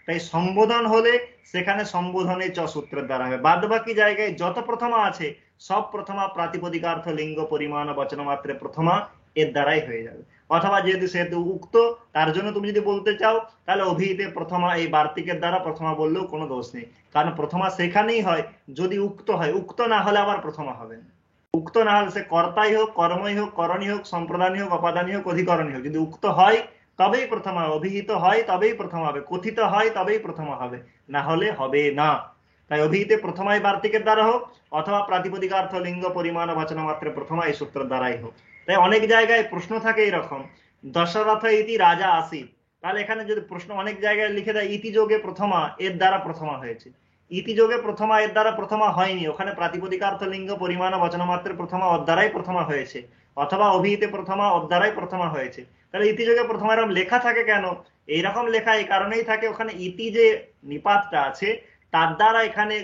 তাই সম্বোধন হলে সেখানে সম্বোধনে চ সূত্রের দ্বারা হবে। বাদ বাকি জায়গায় যত প্রথমা আছে সব প্রথমা প্রাতিপদিকার্থ লিঙ্গ পরিমাণ বচন মাত্রে প্রথমা এর দ্বারাই হয়ে যাবে। অথবা যেহেতু সেহেতু উক্ত, তার জন্য তুমি যদি বলতে চাও তাহলে অভিহিতে প্রথমা, এই বার্তিকের দ্বারা প্রথমা বললেও কোনো দোষ নেই। কারণ প্রথমা সেখানেই হয় যদি উক্ত হয়, উক্ত না হলে আবার প্রথমা হবে না। উক্ত না হলে সে কর্তাই হোক, কর্মই হোক, করণই হোক, সম্প্রদানই হোক, অপাদানই হোক, অধিকরণই হোক, যদি উক্ত হয় তবেই প্রথমা হবে, অভিহিত হয় তবেই প্রথম হবে, কথিত হয় তবেই প্রথম হবে, না হলে হবে না। তাই অভিহিতে প্রথমাই বার্তিকের দ্বারা হোক অথবা প্রাতিপদিকার্থ লিঙ্গ পরিমাণ বচন মাত্রে প্রথমা এই সূত্রের দ্বারাই হোক। তাই অনেক জায়গায় প্রশ্ন থাকে এরকম, দশরথ ইতি রাজা আসিত, তাহলে এখানে যদি প্রশ্ন অনেক জায়গায় লিখে দেয় ইতি যোগে প্রথমা এর দ্বারা প্রথমা হয়েছে, ইতি যোগে প্রথমা এর দ্বারা প্রথমা হয়নি, ওখানে প্রাতিপদিকার্থ লিঙ্গ পরিমাণ বচনমাত্রের প্রথমা ওর দ্বারাই প্রথমা হয়েছে, অথবা অভিহিতে প্রথমা ওর দ্বারাই প্রথমা হয়েছে। তাহলে ইতি যোগে প্রথমা এরকম লেখা থাকে কেন? এইরকম লেখা এই কারণেই থাকে, ওখানে ইতি যে নিপাতটা আছে তার দ্বারা এখানে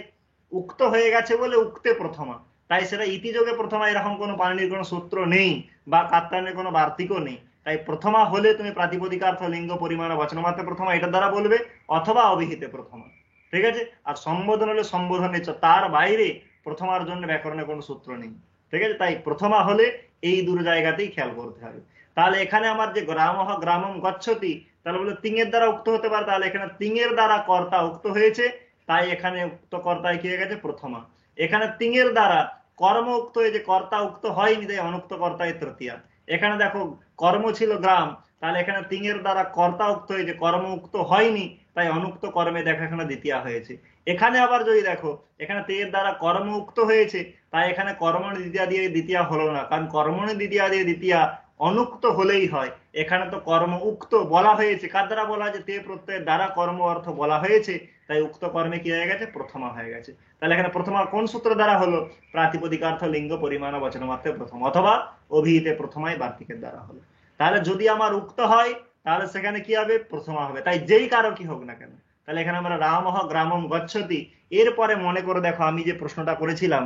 উক্ত হয়ে গেছে বলে উক্তে প্রথমা, তাই সেটা ইতিযোগে প্রথমা এরকম কোনো পাণিনির কোনো সূত্র নেই বা কাত্তায়নের কোনো বার্তিকও নেই। তাই প্রথমা হলে তুমি প্রাতিপদিকার্থ লিঙ্গ পরিমাণ বচনমাত্র প্রথমা এটার দ্বারা বলবে, অথবা অভিহিতে প্রথমা, ঠিক আছে। আর সম্বোধন হলে সম্বোধন, তার বাইরে প্রথমার জন্য ব্যাকরণে কোনো সূত্র নেই, ঠিক আছে। তাই প্রথমা হলে এই দুটো জায়গাতেই খেয়াল করতে হবে। তাহলে এখানে আমার যে গ্রামহ গ্রামম গচ্ছতি, তাহলে বলে তিঙের দ্বারা উক্ত হতে পারে, তাহলে এখানে তিঙের দ্বারা কর্তা উক্ত হয়েছে, তাই এখানে উক্ত কর্তায় কি হয়ে গেছে প্রথমা। এখানে তিঙের দ্বারা কর্ম উক্ত হয়েছে, কর্তা উক্ত হয়নি, তাই অনুক্ত কর্তায় তৃতীয়া। এখানে দেখো কর্ম ছিল গ্রাম, তাহলে এখানে তিঙের দ্বারা কর্তা উক্ত হয়েছে, কর্ম উক্ত হয়নি, তাই অনুক্ত কর্মে দেখো এখানে দ্বিতীয়া হয়েছে। এখানে আবার যদি দেখো এখানে তিঙের দ্বারা কর্ম উক্ত হয়েছে, তাই এখানে কর্মণি দ্বিতীয়া দিয়ে দ্বিতীয়া হলো না, কারণ কর্মণি দ্বিতীয়া দিয়ে দ্বিতীয়া অনুক্ত হলেই হয়। এখানে তো কর্ম উক্ত বলা হয়েছে, কার দ্বারা বলা হয়েছে? তে প্রত্যয়ের দ্বারা কর্ম অর্থ বলা হয়েছে, তাই উক্ত কর্মে কি হয়ে গেছে প্রথমা হয়ে গেছে। তাহলে এখানে প্রথমা কোন সূত্র দ্বারা হলো? প্রাতিপদিকার্থ লিঙ্গ পরিমাণ বচনমাত্রে প্রথম, অথবা অভিহিতে প্রথমাই বার্তিকের দ্বারা হলো। তাহলে যদি আমার উক্ত হয় তাহলে সেখানে কি হবে? প্রথমা হবে, তাই যেই কারো কি হোক না কেন। তাহলে এখানে আমরা রামহ গ্রামম গচ্ছতি, এরপরে মনে করে দেখো আমি যে প্রশ্নটা করেছিলাম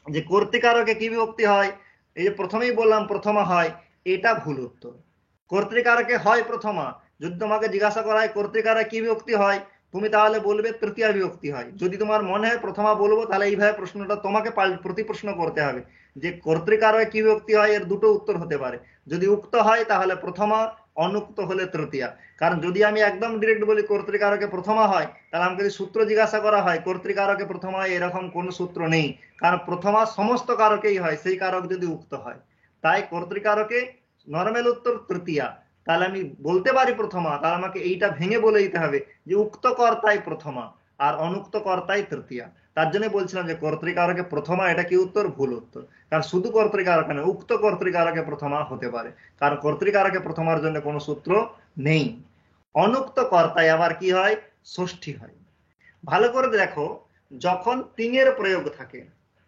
যে কর্তৃকারকে কি বিভক্তি হয়, এই যে প্রথমেই বললাম প্রথমা হয়, এটা ভুল উত্তর। কর্তৃকারকে হয় প্রথমা। যদি তোমাকে জিজ্ঞাসা করা হয় কর্তৃকারে কি বিভক্তি হয়, তুমি তাহলে বলবে তৃতীয়া বিভক্তি হয়। যদি তোমার মনে হয় প্রথমা বলবো, তাহলে এইভাবে প্রশ্নটা তোমাকে প্রতি প্রশ্ন করতে হবে যে কর্তৃকারে কি বিভক্তি হয়, এর দুটো উত্তর হতে পারে। যদি উক্ত হয় তাহলে প্রথমা, অনুক্ত হলে তৃতীয়া। কারণ যদি আমি একদম ডিরেক্ট বলি কর্তৃকারকে প্রথমা হয়, তাহলে আমাকে যদি সূত্র জিজ্ঞাসা করা হয় কর্তৃকারকে প্রথমা হয়, এরকম কোন সূত্র নেই। কারণ প্রথমা সমস্ত কারকেই হয়, সেই কারক যদি উক্ত হয়। তাই কর্তৃকারকে নরমাল উত্তর তৃতীয়া। তাহলে আমি বলতে পারি প্রথমা, তাহলে আমাকে এইটা ভেঙে বলে দিতে হবে যে উক্ত কর্তাই প্রথমা আর অনুক্ত কর্তাই তৃতীয়া। তার জন্য বলছিলাম যে কর্তৃকারকে প্রথমা, এটা কি উত্তর? ভুল উত্তর। কারণ শুধু কর্তৃকারকে নয়, উক্ত কর্তৃকারকে প্রথমা হতে পারে, কারণ কর্তৃকারকে প্রথমার জন্য কোনো সূত্র নেই। অনুক্ত কর্তায় আবার কি হয়? ষষ্ঠী হয়। ভালো করে দেখো, যখন তিঙের প্রয়োগ থাকে,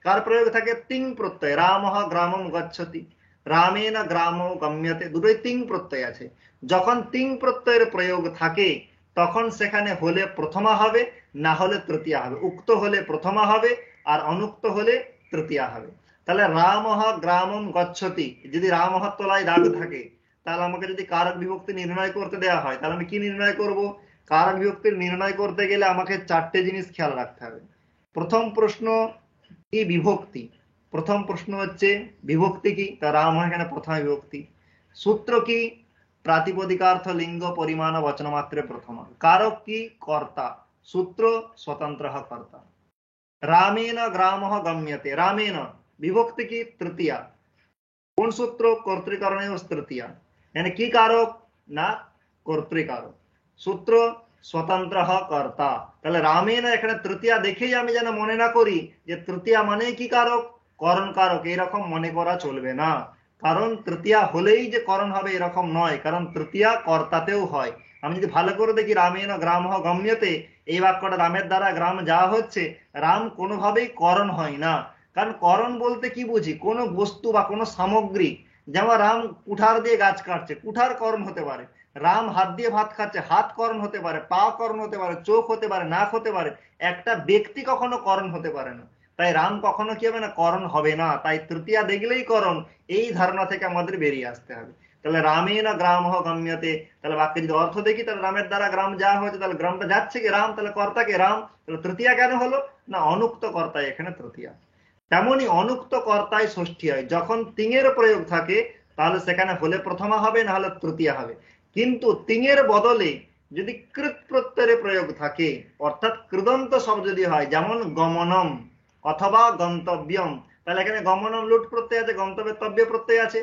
কার প্রয়োগ থাকে? তিং প্রত্যয়। রামহ গ্রামম গচ্ছতি, রামেন গ্রাম গম্যতে, দুটোই তিং প্রত্যয় আছে। যখন তিং প্রত্যয়ের প্রয়োগ থাকে তখন সেখানে হলে প্রথমা হবে, না হলে তৃতীয়া হবে। উক্ত হলে প্রথমা হবে আর অনুক্ত হলে তৃতীয়া হবে। তাহলে রামহ গ্রামম গচ্ছতি, যদি রামহ তলায় দাগ থাকে, তাহলে আমাকে যদি কারক বিভক্তি নির্ণয় করতে দেওয়া হয়, তাহলে আমি কি নির্ণয় করব? কারক বিভক্তির নির্ণয় করতে গেলে আমাকে চারটে জিনিস খেয়াল রাখতে হবে। প্রথম প্রশ্ন কি? বিভক্তি। প্রথম প্রশ্ন হচ্ছে বিভক্তি কি? তা রাম এখানে প্রথম বিভক্তি। সূত্র কি? প্রাতিপদিকার্থ লিঙ্গ পরিমাণ বচনমাত্রে প্রথমা। কারক কি? কর্তা। সূত্র স্বতন্ত্র কর্তা। রামেন গ্রাম গম্যতে, রামেন বিভক্তি কি? তৃতীয়া। কোন সূত্র? কর্তৃকারণে তৃতীয়া। মানে কি কারক? না কর্তৃকারক। সূত্র স্বতন্ত্র কর্তা। তাহলে রামেন এখানে তৃতীয়া দেখেই আমি যেন মনে না করি যে তৃতীয়া মানে কি কারক? করণ কারক, এরকম মনে করা চলবে না। কারণ তৃতীয়া হলেই যে করণ হবে এরকম নয়, কারণ তৃতীয়া কর্তাতেও হয়। আমি যদি ভালো করে দেখি রামেন গ্রাম গম্যতে, এই বাক্যটা রামের দ্বারা গ্রাম যাওয়া হচ্ছে, রাম কোনোভাবেই করণ হয় না। কারণ করণ বলতে কি বুঝি? কোনো বস্তু বা কোনো সামগ্রী। যেমন রাম কুঠার দিয়ে গাছ কাটছে, কুঠার করণ হতে পারে। রাম হাত দিয়ে ভাত খাচ্ছে, হাত করণ হতে পারে, পা করণ হতে পারে, চোখ হতে পারে, নাক হতে পারে। একটা ব্যক্তি কখনো করণ হতে পারে না। তাই রাম কখনো কি হবে না? করণ হবে না। তাই তৃতীয়া দেখলেই করণ, এই ধারণা থেকে আমাদের বেরিয়ে আসতে হবে। তাহলে রামে না গ্রাম গম্যতে, তাহলে বাক্যে যদি অর্থ দেখি, তাহলে রামের দ্বারা গ্রাম যাওয়া হয়েছে, তাহলে গ্রামটা যাচ্ছে কি? রাম। তাহলে কর্তাকে রাম। তাহলে তৃতীয়া কেন হলো? না অনুক্ত কর্তায় এখানে তৃতীয়া। তেমনি অনুক্ত কর্তায় ষষ্ঠী হয়। যখন তিঙের প্রয়োগ থাকে তাহলে সেখানে হলে প্রথমা হবে, না হলে তৃতীয়া হবে। কিন্তু তিঙের বদলে যদি কৃত প্রত্যয়ের প্রয়োগ থাকে, অর্থাৎ কৃদন্ত শব্দ যদি হয়, যেমন গমনম অথবা গন্তব্যম, তাহলে এখানে গমনম লুট প্রত্যয় আছে, গন্তব্যে তব্য প্রত্যয় আছে।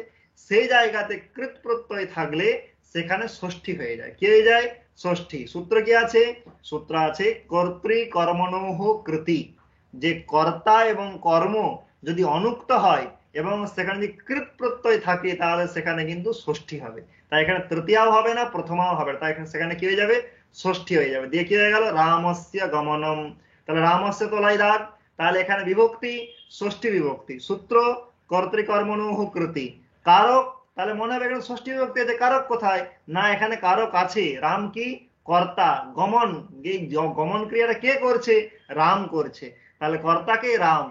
সেই জায়গাতে কৃত প্রত্যয় থাকলে সেখানে ষষ্ঠী হয়ে যায়। কি হয়ে যায়? ষষ্ঠী। সূত্র কি আছে? সূত্র আছে কর্তৃ কর্মণোহ কৃতি। যে কর্তা এবং কর্ম যদি অনুক্ত হয় এবং সেখানে যদি কৃত প্রত্যয় থাকে তাহলে সেখানে কিন্তু ষষ্ঠী হবে। তাই এখানে তৃতীয়াও হবে না, প্রথমাও হবে না, তাই এখানে সেখানে কি হয়ে যাবে, ষষ্ঠী হয়ে যাবে। দিয়ে কি হয়ে গেল, রামস্য গমনম। তাহলে রামস্য তোলাই দাগ, তাহলে এখানে বিভক্তি ষষ্ঠী বিভক্তি, সূত্র কর্তৃকর্মণুঃ কৃতি, কারক, তাহলে মনে হবে এখানে ষষ্ঠী বিভক্তি আছে, কারক কোথায়, না এখানে কারক আছে, রাম কি কর্তা, গমন, এই গমন ক্রিয়াটা কে করছে, রাম করছে, তাহলে কর্তাকে রাম,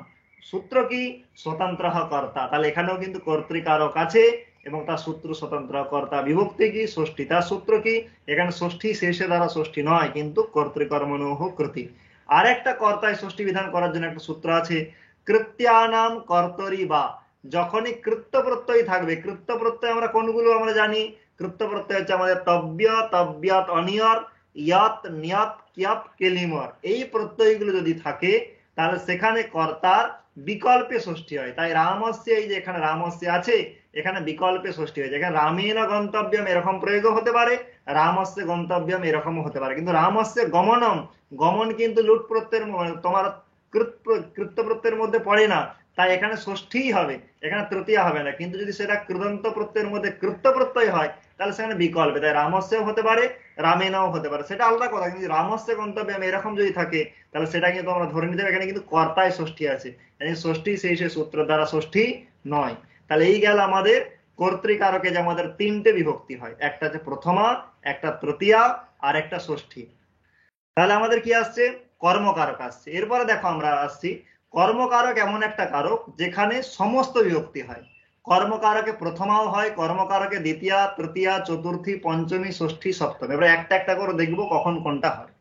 সূত্র কি স্বতন্ত্র কর্তা, তাহলে এখানেও কিন্তু কর্তৃকারক আছে এবং তার সূত্র স্বতন্ত্র কর্তা, বিভক্তি কি ষষ্ঠী, তার সূত্র কি, এখানে ষষ্ঠী শেষে দ্বারা ষষ্ঠী নয় কিন্তু কর্তৃকর্মণুঃ কৃতি। আর একটা কর্তায় ষষ্ঠী বিধান করার জন্য একটা সূত্র আছে, কৃত্যানাম কর্তরি বা, যখনই কৃত্য প্রত্যয় থাকবে, কৃত্য প্রত্যয় আমরা কোনগুলো আমরা জানি, কৃত্য প্রত্যয় হচ্ছে আমাদের তব্য, তব্যাত, অনিয়র, ইয়াত, নিয়াত, কিয়াত, কেলিমর, এই প্রত্যয়গুলো যদি থাকে তাহলে সেখানে কর্তার বিকল্পে ষষ্ঠী হয়। তাই রামস্য, এই যে এখানে রামস্য আছে, এখানে বিকল্পে ষষ্ঠী হয়েছে, এখানে রামেণ গন্তব্যম এরকম প্রয়োগ হতে পারে, রামস্য গন্তব্যম এরকমও হতে পারে, কিন্তু রামস্য গমনম, গমন কিন্তু লুট প্রত্যয়ের তোমার কৃত্য প্রত্যয়ের মধ্যে পড়ে না, তাই এখানে ষষ্ঠীই হবে, এখানে তৃতীয়া হবে না। কিন্তু যদি সেটা কৃদন্ত প্রত্যয়ের মধ্যে কৃত্য প্রত্যয় হয় তাহলে সেখানে বিকল্পে, তাই রামস্যও হতে পারে, রামেণও হতে পারে, সেটা আলাদা কথা। কিন্তু রামস্য গন্তব্যম এরকম যদি থাকে তাহলে সেটা কিন্তু আমরা ধরে নিতে হবে এখানে কিন্তু কর্তায় ষষ্ঠী আছে, ষষ্ঠী সেই সূত্র দ্বারা ষষ্ঠী নয়। তাহলে এই গেল আমাদের কর্তৃকারকে, যে আমাদের তিনটে বিভক্তি হয়, একটা হচ্ছে প্রথমা, একটা তৃতীয়া, আর একটা ষষ্ঠী। তাহলে আমাদের কি আসছে, কর্মকারক আসছে। এরপরে দেখো আমরা আসছি, কর্মকারক এমন একটা কারক যেখানে সমস্ত বিভক্তি হয়, কর্মকারকে প্রথমাও হয়, কর্মকারকে দ্বিতীয়া, তৃতীয়া, চতুর্থী, পঞ্চমী, ষষ্ঠী, সপ্তমী। এবার একটা একটা করে দেখবো কখন কোনটা হয়।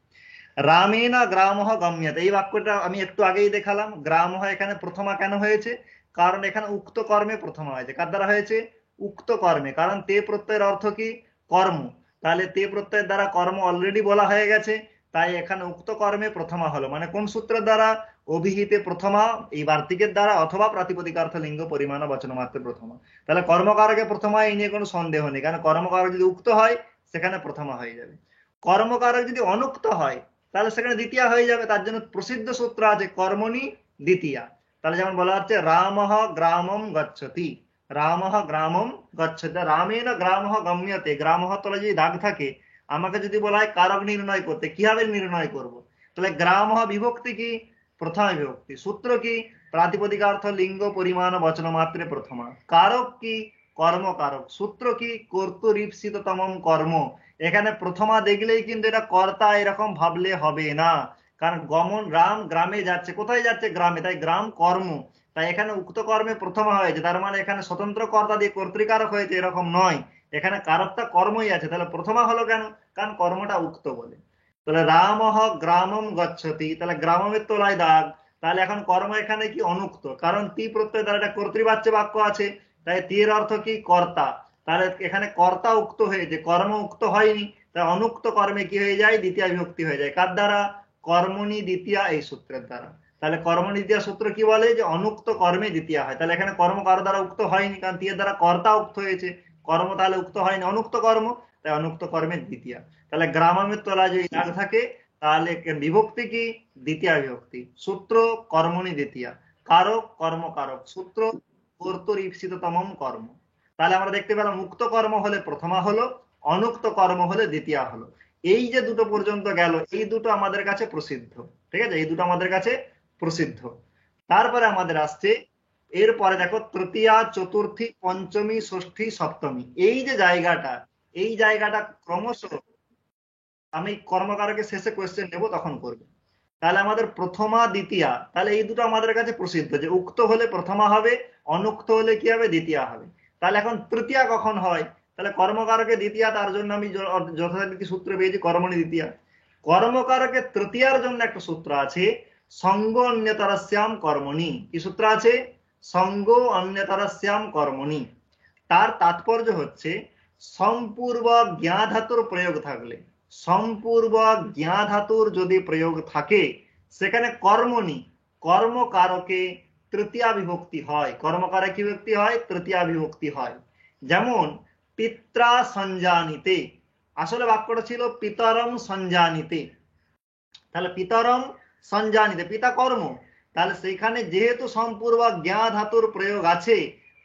রামেনা গ্রামহ গম্যতে, এই বাক্যটা আমি একটু আগেই দেখালাম, গ্রামহ এখানে প্রথমা কেন হয়েছে, কারণ এখানে উক্ত কর্মে প্রথমা হয়েছে, কার দ্বারা হয়েছে, উক্ত কর্মে, কারণ তে প্রত্যয়ের অর্থ কি, কর্ম, তাহলে তে প্রত্যয়ের দ্বারা কর্ম অলরেডি বলা হয়ে গেছে, তাই এখানে উক্ত কর্মে প্রথমা হলো, মানে কোন সূত্রের দ্বারা, অভিহিতে প্রথমা, এই বার্তিকের দ্বারা, অথবা প্রাতিপদিকার্থ লিঙ্গ পরিমাণ বচন মাত্র প্রথমা। তাহলে কর্মকারকে প্রথমা, এই নিয়ে কোনো সন্দেহ নেই, কারণ কর্মকারক যদি উক্ত হয় সেখানে প্রথমা হয়ে যাবে। কর্মকারক যদি অনুক্ত হয় তাহলে সেখানে দ্বিতীয় হয়ে যাবে, তার জন্য প্রসিদ্ধ সূত্র আছে কর্মণি দ্বিতীয়া। তাহলে যেমন বলা হচ্ছে রামঃ গ্রামম গচ্ছতি, রামঃ গ্রামম গচ্ছতি, রামেণ গ্রামঃ গম্যতে, গ্রামঃ তলে যদি দাগ থাকে, আমাকে যদি বলা হয় কারক নির্ণয় করতে, কিভাবে নির্ণয় করব, তাহলে গ্রামঃ বিভক্তি কি, প্রথমা বিভক্তি, সূত্র কি প্রাতিপদিকার্থ লিঙ্গ পরিমাণ বচন মাত্রে প্রথমা, কারক কি কর্মকারক, সূত্র কি কর্তৃপ্সিততম কর্ম। এখানে প্রথমা দেখলেই কিন্তু এটা কর্তা এরকম ভাবলে হবে না, কারণ গমন, রাম গ্রামে যাচ্ছে, কোথায় যাচ্ছে, গ্রামে, তাই গ্রাম কর্ম, তাই এখানে উক্ত কর্মে প্রথমা হয়েছে, তার মানে এখানে স্বতন্ত্র কর্তা দিয়ে কর্তৃকারক হয়েছে এরকম নয়, এখানে কারকটা কর্মই আছে, তাহলে প্রথমা হলো কেন, কারণ কর্মটা উক্ত বলে। তাহলে রামঃ গ্রামম গচ্ছতি, তাহলে গ্রামের তোলায় দাগ, তাহলে এখন কর্ম এখানে কি অনুক্ত, কারণ তি প্রত্যয় দ্বারা একটা কর্তৃবাচ্য বাক্য আছে, তাই তীর অর্থ কি কর্তা, তাহলে এখানে কর্তা উক্ত হয়েছে, কর্ম উক্ত হয়নি, তাই অনুক্ত কর্মে কি হয়ে যায়, দ্বিতীয় বিভক্তি হয়ে যায়, কার দ্বারা, কর্মণি দ্বিতীয়া এই সূত্রের দ্বারা। তাহলে কর্মণি দ্বিতীয় সূত্র কি বলে, যে অনুক্ত কর্মে দ্বিতীয় হয়, তাহলে এখানে কর্ম কার দ্বারা উক্ত হয়নি, কারণ তীর দ্বারা কর্তা উক্ত হয়েছে, কর্ম তাহলে উক্ত হয়নি, অনুক্ত কর্ম, তাই অনুক্ত কর্মের দ্বিতীয়া। তাহলে গ্রামের তলা যদি দাগ থাকে তাহলে বিভক্তি কি, দ্বিতীয় বিভক্তি, সূত্র কর্মণি দ্বিতীয়া, কারক কর্মকারক, সূত্র কর্তৃপ্সিততম কর্ম। তাহলে আমরা দেখতে পেলাম মুক্ত কর্ম হলে প্রথমা হলো, অনুক্ত কর্ম হলে দ্বিতীয় হলো। এই যে দুটো পর্যন্ত গেল, এই দুটো আমাদের কাছে প্রসিদ্ধ, ঠিক আছে, এই দুটো আমাদের কাছে প্রসিদ্ধ। তারপরে আমাদের আসছে, এরপরে দেখো তৃতীয়া, চতুর্থী, পঞ্চমী, ষষ্ঠী, সপ্তমী, এই যে জায়গাটা, এই জায়গাটা ক্রমশ, আমি কর্মকারকের শেষে কোয়েশ্চেন নেব তখন করবে। তাহলে আমাদের প্রথমা দ্বিতীয়া, তাহলে এই দুটো আমাদের কাছে প্রসিদ্ধ, যে উক্ত হলে প্রথমা হবে, অনুক্ত হলে কি হবে, দ্বিতীয়া হবে। তাহলে এখন তৃতীয়া কখন হয়, তাহলে কর্মকারকে দ্বিতীয়া, তার জন্য আমি যথারীতি সূত্র পেয়েছি কর্মণি দ্বিতীয়া। কর্মকারকে তৃতীয়ার জন্য একটা সূত্র আছে, সঙ্গ অন্যতরস্যাম কর্মণি, কি সূত্র আছে, সঙ্গ অন্যতরস্যাম কর্মণি। তার তাৎপর্য হচ্ছে সম্পূর্ব জ্ঞা ধাতুর প্রয়োগ থাকলে, সম্পূর্ব জ্ঞা ধাতুর যদি প্রয়োগ থাকে সেখানে কর্মণি, কর্মকারকে তৃতীয়া বিভক্তি হয়, কর্মকারে কি বিভক্তি হয়, তৃতীয়া বিভক্তি হয়। যেমন পিত্রা সঞ্জানিতে, আসলে বাক্যটা ছিল পিতরম সঞ্জানিতে, তাহলে পিতরম সঞ্জানিতে, পিতা কর্ম, তাহলে সেইখানে যেহেতু সম্পূর্বক জ্ঞা ধাতুর প্রয়োগ আছে,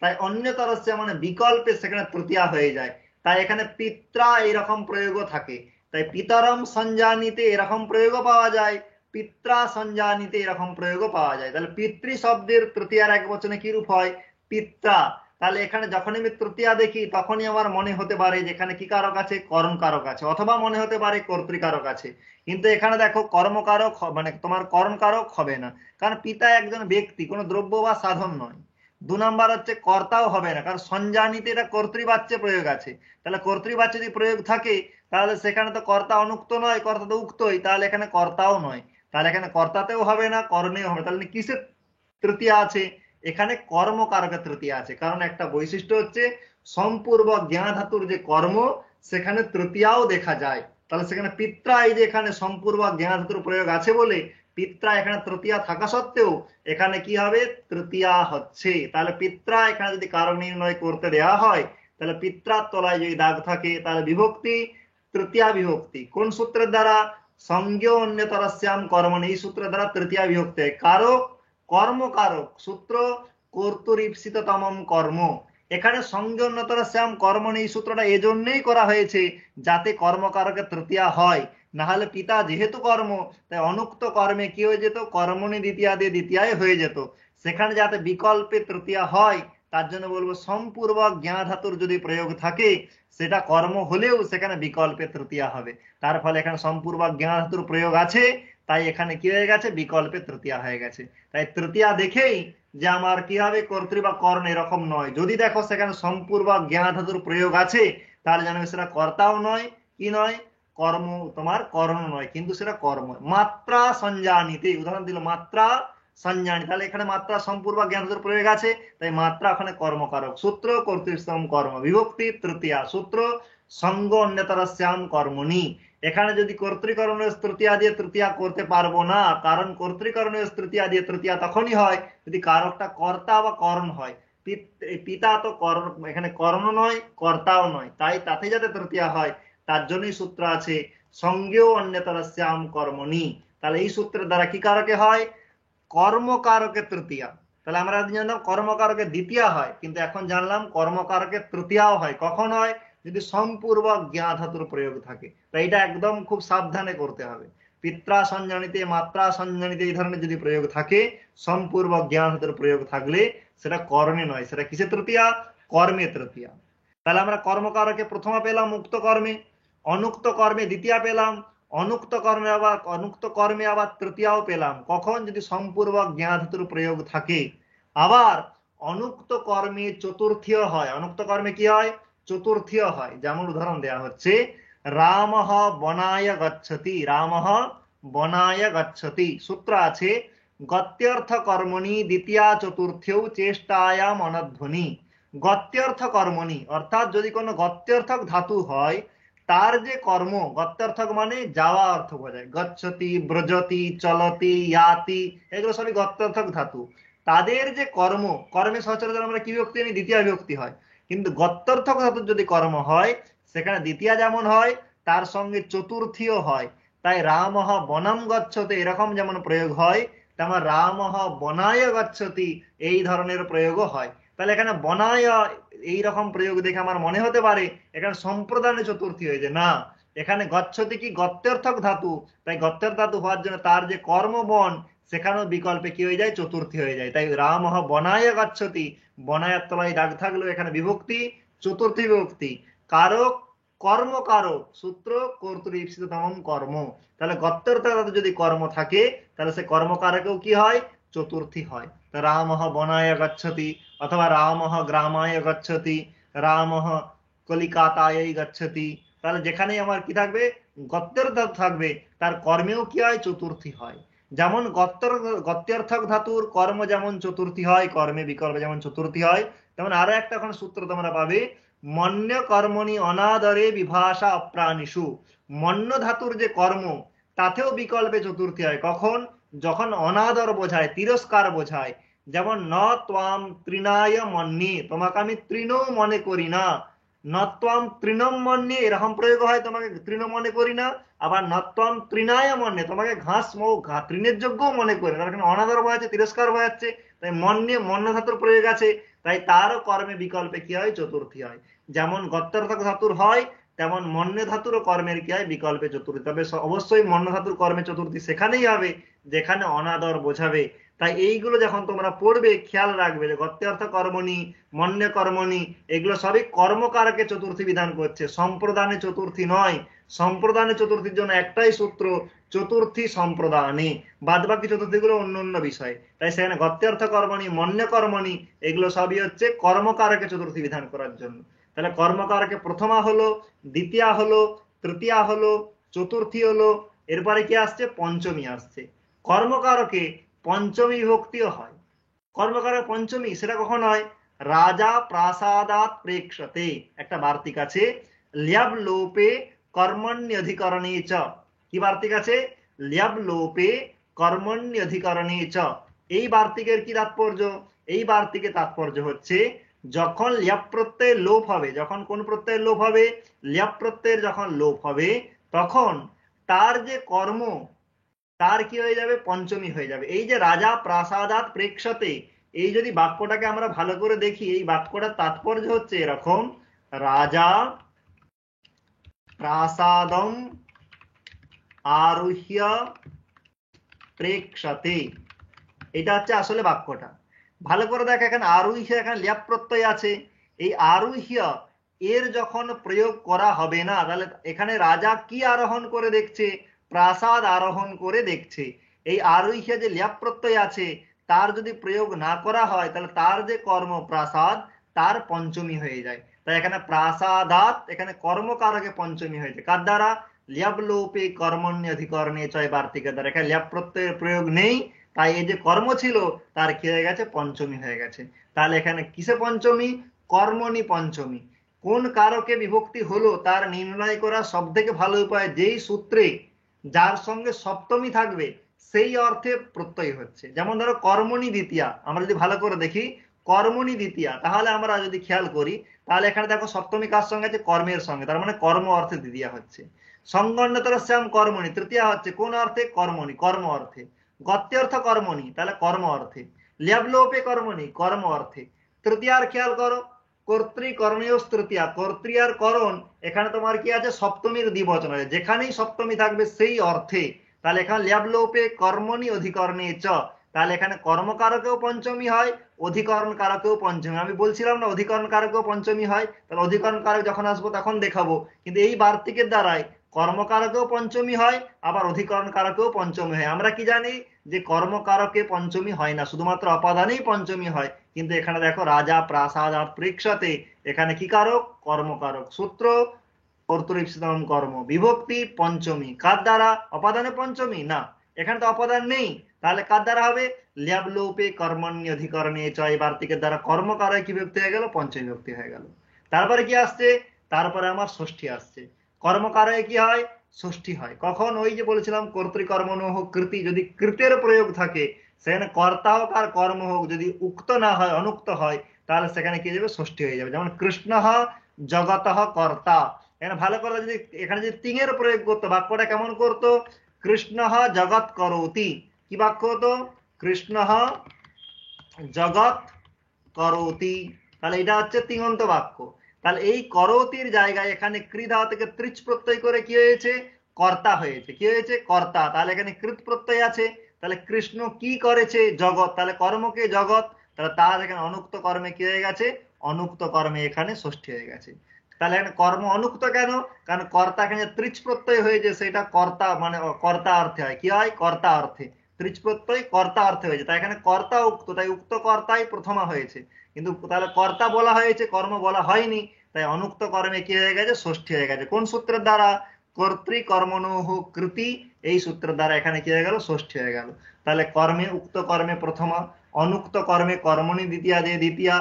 তাই অন্যতরস্য মানে বিকল্পে সেখানে তৃতীয়া হয়ে যায়। তাই এখানে পিত্রা এরকম প্রয়োগও থাকে। তাই পিতরম সঞ্জানিতে এরকম প্রয়োগও পাওয়া যায়, পিত্রা সঞ্জানিতে এরকম প্রয়োগও পাওয়া যায়। তাহলে পিতৃ শব্দের তৃতীয়ার এক বচনে কি রূপ হয়? পিত্রা। তাহলে এখানে যখনই আমি তৃতীয়া দেখি তখনই আমার মনে হতে পারে যেখানে কি কারক আছে? কর্ম কারক আছে, অথবা মনে হতে পারে কর্তৃকারক আছে। কিন্তু এখানে দেখো কর্মকারক মানে তোমার কর্ম কারক হবে না, কারণ পিতা একজন ব্যক্তি, কোনো দ্রব্য বা সাধন নয়। 2 নম্বর হচ্ছে কর্তাও হবে না, কারণ সঞ্জানিতে এটা কর্তৃবাচ্যে প্রয়োগ আছে। তাহলে কর্তৃবাচ্যে যদি প্রয়োগ থাকে তাহলে সেখানে তো কর্তা অনুক্ত নয়, কর্তা তো উক্তই, তাহলে এখানে কর্তাও নয়। তাহলে এখানে কর্তাতেও হবে না, কর্ণেও হবে। তাহলে কিসের তৃতীয়া আছে? এখানে কর্মকারকের তৃতীয়া আছে। কারণ একটা বৈশিষ্ট্য হচ্ছে সম্পূর্বক জ্ঞা ধাতুর যে কর্ম, সেখানে তৃতীয়াও দেখা যায়। তাহলে সেখানে পিত্রা, এই যে এখানে সম্পূর্বক জ্ঞা ধাতুর প্রয়োগ আছে বলে পিত্রা এখানে তৃতীয়া থাকা সত্ত্বেও এখানে কি হবে? তৃতীয়া হচ্ছে। তাহলে পিত্রা এখানে যদি কারণ নির্ণয় করতে দেওয়া হয়, তাহলে পিত্রার তলায় যদি দাগ থাকে তাহলে বিভক্তি তৃতীয়া বিভক্তি। কোন সূত্রের দ্বারা? সংজ্ঞ অন্যতরস্যাম কর্মণি, এই সূত্রের দ্বারা তৃতীয়া বিভক্তি। কারক কর্মকারক সূত্র কর্তুরীপ্সিততমম কর্ম। এখানে সংজ্ঞ অন্যতরস্যাম কর্মণি এই সূত্রটা এজন্যই করা হয়েছে যাতে কর্মকারকের তৃতীয়া হয়। না হলে পিতা যেহেতু কর্ম, তাই অনুক্ত কর্মে কি হয়ে যেত? কর্মণি দ্বিতীয়া দিয়ে দ্বিতীয়ায় হয়ে যেত। সেখানে যাতে বিকল্পে তৃতীয়া হয় তার জন্য বলবো সম্পূর্বক জ্ঞা ধাতুর যদি প্রয়োগ থাকে সেটা কর্ম হলেও সেখানে বিকল্পে তৃতীয়া হবে। তার ফলে এখানে সম্পূর্বক জ্ঞা ধাতুর প্রয়োগ আছে, তাই এখানে কি হয়ে গেছে? বিকল্পে তৃতীয়া হয়ে গেছে। তাই তৃতীয়া দেখেই যে আমার কি হবে? কর্তৃ বা কর্ণ এরকম নয়। যদি দেখো সেখানে সম্পূর্বক জ্ঞা ধাতুর প্রয়োগ আছে তাহলে জানবে সেটা কর্তাও নয়, কি নয়? কর্ম, তোমার কর্ণ নয়, কিন্তু সেটা কর্ম। মাত্রা সঞ্জানিতে উদাহরণ দিল, মাত্রা সঞ্জানি, তাহলে এখানে মাত্রা সম্পূর্বক জ্ঞা ধাতুর প্রয়োগ আছে, তাই মাত্রা ওখানে কর্মকারক। সূত্র কর্তৃস্তম কর্ম বিভক্তি তৃতীয়া। সূত্র সঙ্গ অন্যতরস্যাম কর্মণি। এখানে যদি কর্তৃকরণের তৃতীয়া দিয়ে তৃতীয়া করতে পারবো না, কারণ কর্তৃকরণের তৃতীয়া দিয়ে তৃতীয়া তখনই হয় যদি কারকটা কর্তা বা কর্ণ হয়। পিতা তো এখানে কর্ণ নয়, কর্তাও নয়, তাই তাতে যাতে তৃতীয়া হয় তার জন্যই সূত্র আছে সংজ্ঞেয় অন্যতরস্যাম কর্মণি। তাহলে এই সূত্রের দ্বারা কি কারকে হয়? কর্মকারকের তৃতীয়া। তাহলে আমরা জানলাম কর্মকারকের দ্বিতীয়া হয়, কিন্তু এখন জানলাম কর্মকারকের তৃতীয়াও হয়। কখন হয়? যদি সম্পূর্বক জ্ঞা ধাতুর প্রয়োগ থাকে। তাই এটা একদম খুব সাবধানে করতে হবে। পিত্রা সঞ্জানিতে, মাত্রা সঞ্জানিতে এই ধরনের যদি প্রয়োগ থাকে, সম্পূর্বক জ্ঞা ধাতুর প্রয়োগ থাকলে সেটা কর্মে নয়, সেটা কিসে তৃতীয়া? কর্মে তৃতীয়া। তাহলে আমরা কর্মকারকে প্রথমা পেলাম মুক্ত কর্মে, অনুক্ত কর্মে দ্বিতীয়া পেলাম, অনুক্ত কর্মে আবার তৃতীয়াও পেলাম। কখন? যদি সম্পূর্বক জ্ঞা ধাতুর প্রয়োগ থাকে। আবার অনুক্ত কর্মে চতুর্থীয় হয়। অনুক্ত কর্মে কি হয়? চতুর্থীয় হয়। যেমন উদাহরণ দেয়া হচ্ছে, রামঃ বনায় গচ্ছতি, রামঃ বনায় গচ্ছতি। সূত্র আছে গত্যর্থ কর্মণি দ্বিতীয়া চতুর্থ্যৌ চেষ্টায়াম অনধ্বনি। গত্যর্থ কর্মণি অর্থাৎ যদি কোনো গত্যর্থক ধাতু হয় তার যে কর্ম, গত্যর্থক মানে যাওয়া অর্থ বোঝায়। গচ্ছতি, ব্রজতি, চলতি, ইয়াতি, এগুলো সবই গত্যর্থক ধাতু। তাদের যে কর্ম, কর্মে সচরাচর আমরা কি বিভক্তি জানি? দ্বিতীয় বিভক্তি হয়। কিন্তু গত্যর্থক ধাতুর যদি কর্ম হয় সেখানে দ্বিতীয়া যেমন হয় তার সঙ্গে চতুর্থীও হয়। তাই রামঃ বনম গচ্ছতে এরকম যেমন প্রয়োগ হয়, তেমন রামঃ বনায় গচ্ছতি এই ধরনের প্রয়োগও হয়। তাহলে এখানে বনায় এইরকম প্রয়োগ দেখে আমার মনে হতে পারে এখানে সম্প্রদানে চতুর্থী হয়েছে। না, এখানে গচ্ছতি কি গত্যর্থক ধাতু, তাই গত্যর্থ ধাতু হওয়ার জন্য তার যে কর্মবন সেখানেও বিকল্পে কি হয়ে যায়? চতুর্থী হয়ে যায়। তাই রামঃ বনায় গচ্ছতি, বনায়ের তলায় দাগ থাকলেও এখানে বিভক্তি চতুর্থী বিভক্তি। কারক কর্মকারক সূত্র কর্তৃপ্সিততমম কর্ম। তাহলে গত্যর্থ ধাতু যদি কর্ম থাকে তাহলে সে কর্মকারকেও কি হয়? চতুর্থী হয়। রামঃ বনায় গচ্ছতি, অথবা রামঃ গ্রামায় গচ্ছতি, রামঃ কলিকাতায় গচ্ছতি। তাহলে যেখানেই আমার কি থাকবে? গত্যর্থ ধাতু থাকবে, তার কর্মেও কি হয়? চতুর্থী হয়। যেমন গত্যর্থক ধাতুর কর্ম যেমন চতুর্থী হয়, কর্মে বিকল্পে যেমন চতুর্থী হয়, তেমন আরো একটা এখন সূত্র তোমরা পাবে, মন্য কর্মণি অনাদরে বিভাষা অপ্রাণিষু। মন্য ধাতুর যে কর্ম তাতেও বিকল্পে চতুর্থী হয়। কখন? যখন অনাদর বোঝায়, তিরস্কার বোঝায়। যেমন ন ত্বাম তৃণায় মন্যে, তোমাকে আমি তৃণও মনে করি না। নত্বম তৃণম মন্যে এরকম প্রয়োগ হয়, তোমাকে তৃণ মনে করি না। আবার নত্বম তৃণায় মন্যে, তোমাকে ঘাস তৃণের যোগ্য মনে করি না, তার এখানে অনাদর বোঝাচ্ছে, তিরস্কার বোঝাচ্ছে। তাই মন্যে মন্য ধাতুর প্রয়োগ আছে, তাই তারও কর্মে বিকল্পে কি হয়, চতুর্থী হয়। যেমন গত্যর্থক ধাতুর হয়, তেমন মন্য ধাতুরও কর্মের কি হয়, বিকল্পে চতুর্থী। তবে অবশ্যই মন্য ধাতুর কর্মে চতুর্থী সেখানেই হবে যেখানে অনাদর বোঝাবে। তাই এইগুলো যখন তোমরা পড়বে খেয়াল রাখবে যে গত্যর্থ কর্মণি, মন্য কর্মণি, এগুলো সবই কর্মকারকে চতুর্থী বিধান করছে, সম্প্রদানে চতুর্থী নয়। সম্প্রদানে চতুর্থীর জন্য একটাই সূত্র, চতুর্থী সম্প্রদানে, বাদ বাকি চতুর্থীগুলো অন্য অন্য বিষয়। তাই সেখানে গত্যর্থ কর্মণি, মন্য কর্মণি, এগুলো সবই হচ্ছে কর্মকারকে চতুর্থী বিধান করার জন্য। তাহলে কর্মকারকে প্রথমা হলো, দ্বিতীয়া হলো, তৃতীয়া হলো, চতুর্থী হলো, এরপরে কি আসছে, পঞ্চমী আসছে। কর্মকারকে পঞ্চমী বিভক্তিও হয়। কর্মকারক পঞ্চমী সেটা কখন হয়, রাজা প্রাসাদাত প্রেক্ষতে, একটা বার্তিক আছে, ল্যাব লোপে কর্মণ্যধিকরণে চ। কি বার্তিক আছে, ল্যাব লোপে কর্মণ্যধিকরণে চ। এই বার্তিকের কি তাৎপর্য, এই বার্তিকের তাৎপর্য হচ্ছে যখন ল্যাব প্রত্যয়ের লোপ হবে, যখন কোন প্রত্যয়ের লোপ হবে, ল্যাব প্রত্যয়ের যখন লোপ হবে, তখন তার যে কর্ম, তার কি হয়ে যাবে, পঞ্চমী হয়ে যাবে। এই যে রাজা প্রাসাদাত প্রেক্ষতে, এই যদি বাক্যটাকে আমরা ভালো করে দেখি, এই বাক্যটার তাৎপর্য হচ্ছে এরকম, রাজা প্রাসাদম আরুহ্য প্রেক্ষতে, এটা হচ্ছে আসলে বাক্যটা। ভালো করে দেখ, এখানে আরুহ্য, এখানে ল্যাপ প্রত্যয় আছে। এই আরুহ্য এর যখন প্রয়োগ করা হবে না, তাহলে এখানে রাজা কি আরোহণ করে দেখছে, প্রাসাদ আরোহণ করে দেখছে। এই আরুহ্য যে ল্যাপ প্রত্যয় আছে, তার যদি প্রয়োগ না করা হয়, তাহলে তার যে কর্ম প্রাসাদ, তার পঞ্চমী হয়ে যায়। তাই এখানে প্রাসাদাত, এখানে কর্মকারকে পঞ্চমী হয়েছে, কার দ্বারা, ল্যাব লোপে কর্মণ্য অধিকরণে চয় বার্তিকের দ্বারা। এখানে ল্যাপ প্রত্যয়ের প্রয়োগ নেই, তাই এই যে কর্ম ছিল তার কি হয়ে গেছে, পঞ্চমী হয়ে গেছে। তাহলে এখানে কিসে পঞ্চমী, কর্মণি পঞ্চমী। কোন কারকে বিভক্তি হলো তার নির্ণয় করা সব থেকে ভালো উপায়, যেই সূত্রে যার সঙ্গে সপ্তমী থাকবে সেই অর্থে প্রত্যয় হচ্ছে। যেমন ধরো কর্মণি দ্বিতীয়া, আমরা যদি ভালো করে দেখি কর্মণি দ্বিতীয়া, তাহলে আমরা যদি খেয়াল করি, তাহলে এখানে দেখো সপ্তমী কার সঙ্গে আছে, কর্মের সঙ্গে, তার মানে কর্ম অর্থে দ্বিতীয়া হচ্ছে। সংগণ্যতর শ্যাম কর্মণি তৃতীয়া হচ্ছে, কোন অর্থে, কর্মণি, কর্ম অর্থে। গত্যর্থ কর্মণি, তাহলে কর্ম অর্থে। ল্যাবলোপে কর্মণি, কর্ম অর্থে। তৃতীয়ার খেয়াল করো, কর্তৃকর্ণীয় তৃতীয়া, কর্তৃ আর করণ, এখানে তোমার কি আছে, সপ্তমীর দ্বিবচন আছে, যেখানেই সপ্তমী থাকবে সেই অর্থে। তাহলে এখানে ল্যাবলোপে কর্মণি অধিকরণে চ, তাহলে এখানে কর্মকারকেও পঞ্চমী হয়, অধিকরণ কারকেও পঞ্চমী। আমি বলছিলাম না অধিকরণ কারকেও পঞ্চমী হয়, তাহলে অধিকরণ কারক যখন আসবো তখন দেখাবো। কিন্তু এই বার্তিকের দ্বারাই কর্মকারকেও পঞ্চমী হয়, আবার অধিকরণ কারকেও পঞ্চমী হয়। আমরা কি জানি যে কর্মকারকে পঞ্চমী হয় না, শুধুমাত্র অপাদানেই পঞ্চমী হয়। কিন্তু এখানে দেখো রাজা প্রাসাদ আর প্রেক্ষতে, এখানে কি কারক, কর্মকারক। সূত্র কর্তৃপম কর্ম, বিভক্তি পঞ্চমী, কার দ্বারা, অপাদানে পঞ্চমী না, এখানে তো অপাদান নেই, তাহলে কার দ্বারা হবে, ল্যাবলোপে কর্মণ্য অধিকরণে চয় বার্তিকের দ্বারা কর্মকারক কি বিভক্তি হয়ে গেল, পঞ্চমী বিভক্তি হয়ে গেল। তারপরে কি আসছে, তারপরে আমার ষষ্ঠী আসছে। কর্মকারকে কি হয়, ষষ্ঠী হয়। কখন, ওই যে বলেছিলাম কর্তৃকর্মণ হোক কৃতি, যদি কৃতের প্রয়োগ থাকে সেখানে কর্তা হোক আর কর্ম হোক, যদি উক্ত না হয়, অনুক্ত হয়, তাহলে সেখানে কি যাবে, ষষ্ঠী হয়ে যাবে। যেমন কৃষ্ণ জগত কর্তা, এখানে ভালো করে যদি, এখানে যদি তিঙের প্রয়োগ করতো, বাক্যটা কেমন করতো, কৃষ্ণ জগৎ করতি, কি বাক্য হতো, কৃষ্ণ জগৎ করতি, তাহলে এটা হচ্ছে তিঙন্ত বাক্য। তাহলে এই করতির জায়গায় এখানে কৃধা থেকে ত্রিচ প্রত্যয় করে কি হয়েছে, কর্তা হয়েছে। কি হয়েছে, কর্তা। তাহলে এখানে কৃত প্রত্যয় আছে, তাহলে কৃষ্ণ কি করেছে, জগৎ, তাহলে কর্মকে জগৎ, তাহলে তার এখানে অনুক্ত কর্মে কি হয়ে গেছে, অনুক্ত কর্মে এখানে ষষ্ঠী হয়ে গেছে। তাহলে এখানে কর্ম অনুক্ত কেন, কারণ কর্তা এখানে ত্রিচ প্রত্যয় হয়েছে, সেটা কর্তা মানে কর্তা অর্থে হয়, কি হয়, কর্তা অর্থে। ত্রিচ প্রত্যয় কর্তা অর্থে হয়েছে, তাই এখানে কর্তা উক্ত, তাই উক্ত কর্তাই প্রথমা হয়েছে। কিন্তু তাহলে কর্তা বলা হয়েছে, কর্ম বলা হয়নি, তাই অনুক্ত কর্মে কি হয়ে গেছে, ষষ্ঠী হয়ে গেছে। কোন সূত্রের দ্বারা, কর্তৃকর্মণোহ কৃতি, এই সূত্রের দ্বারা এখানে কি হয়ে গেল, ষষ্ঠী হয়ে গেল। তাহলে কর্মে, উক্ত কর্মে প্রথমা, অনুক্ত কর্মে কর্মণি দ্বিতীয়া দিয়ে দ্বিতীয়া,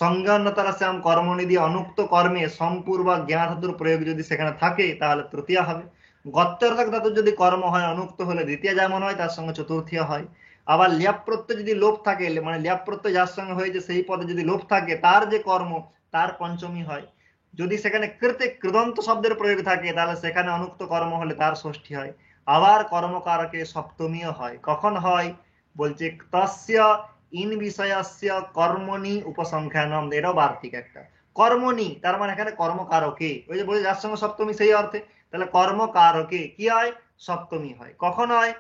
সংজ্ঞান্যতারা শ্যাম কর্মণি দিয়ে অনুক্ত কর্মে সম্পূর্ব জ্ঞান ধাতুর প্রয়োগ যদি সেখানে থাকে তাহলে তৃতীয়া হবে। গত্যর্থক ধাতুর যদি কর্ম হয় অনুক্ত হলে দ্বিতীয় যেমন হয়, তার সঙ্গে চতুর্থীয় হয়। আবার ল্যাপ প্রত্যয় যদি লোপ থাকে, মানে ল্যাপ প্রত্যয় যার সঙ্গে হয়েছে সেই পদে যদি লোপ থাকে, তার যে কর্ম, তার পঞ্চমী হয়। যদি সেখানে কৃতে কৃদন্ত শব্দের প্রয়োগ থাকে তাহলে সেখানে অনুক্ত কর্ম হলে তার ষষ্ঠী হয়। আবার কর্মকারকে সপ্তমীও হয়। কখন হয় বলছে তস্য ইন বিষয়স্য কর্মণি উপসংখ্যানম, এটাও বার্তিক একটা। কর্মণি তার মানে এখানে কর্মকারকে, ওই যে বলে যার সঙ্গে সপ্তমী সেই অর্থে, তাহলে কর্মকারকে কি হয়, সপ্তমী হয়। কখন হয়,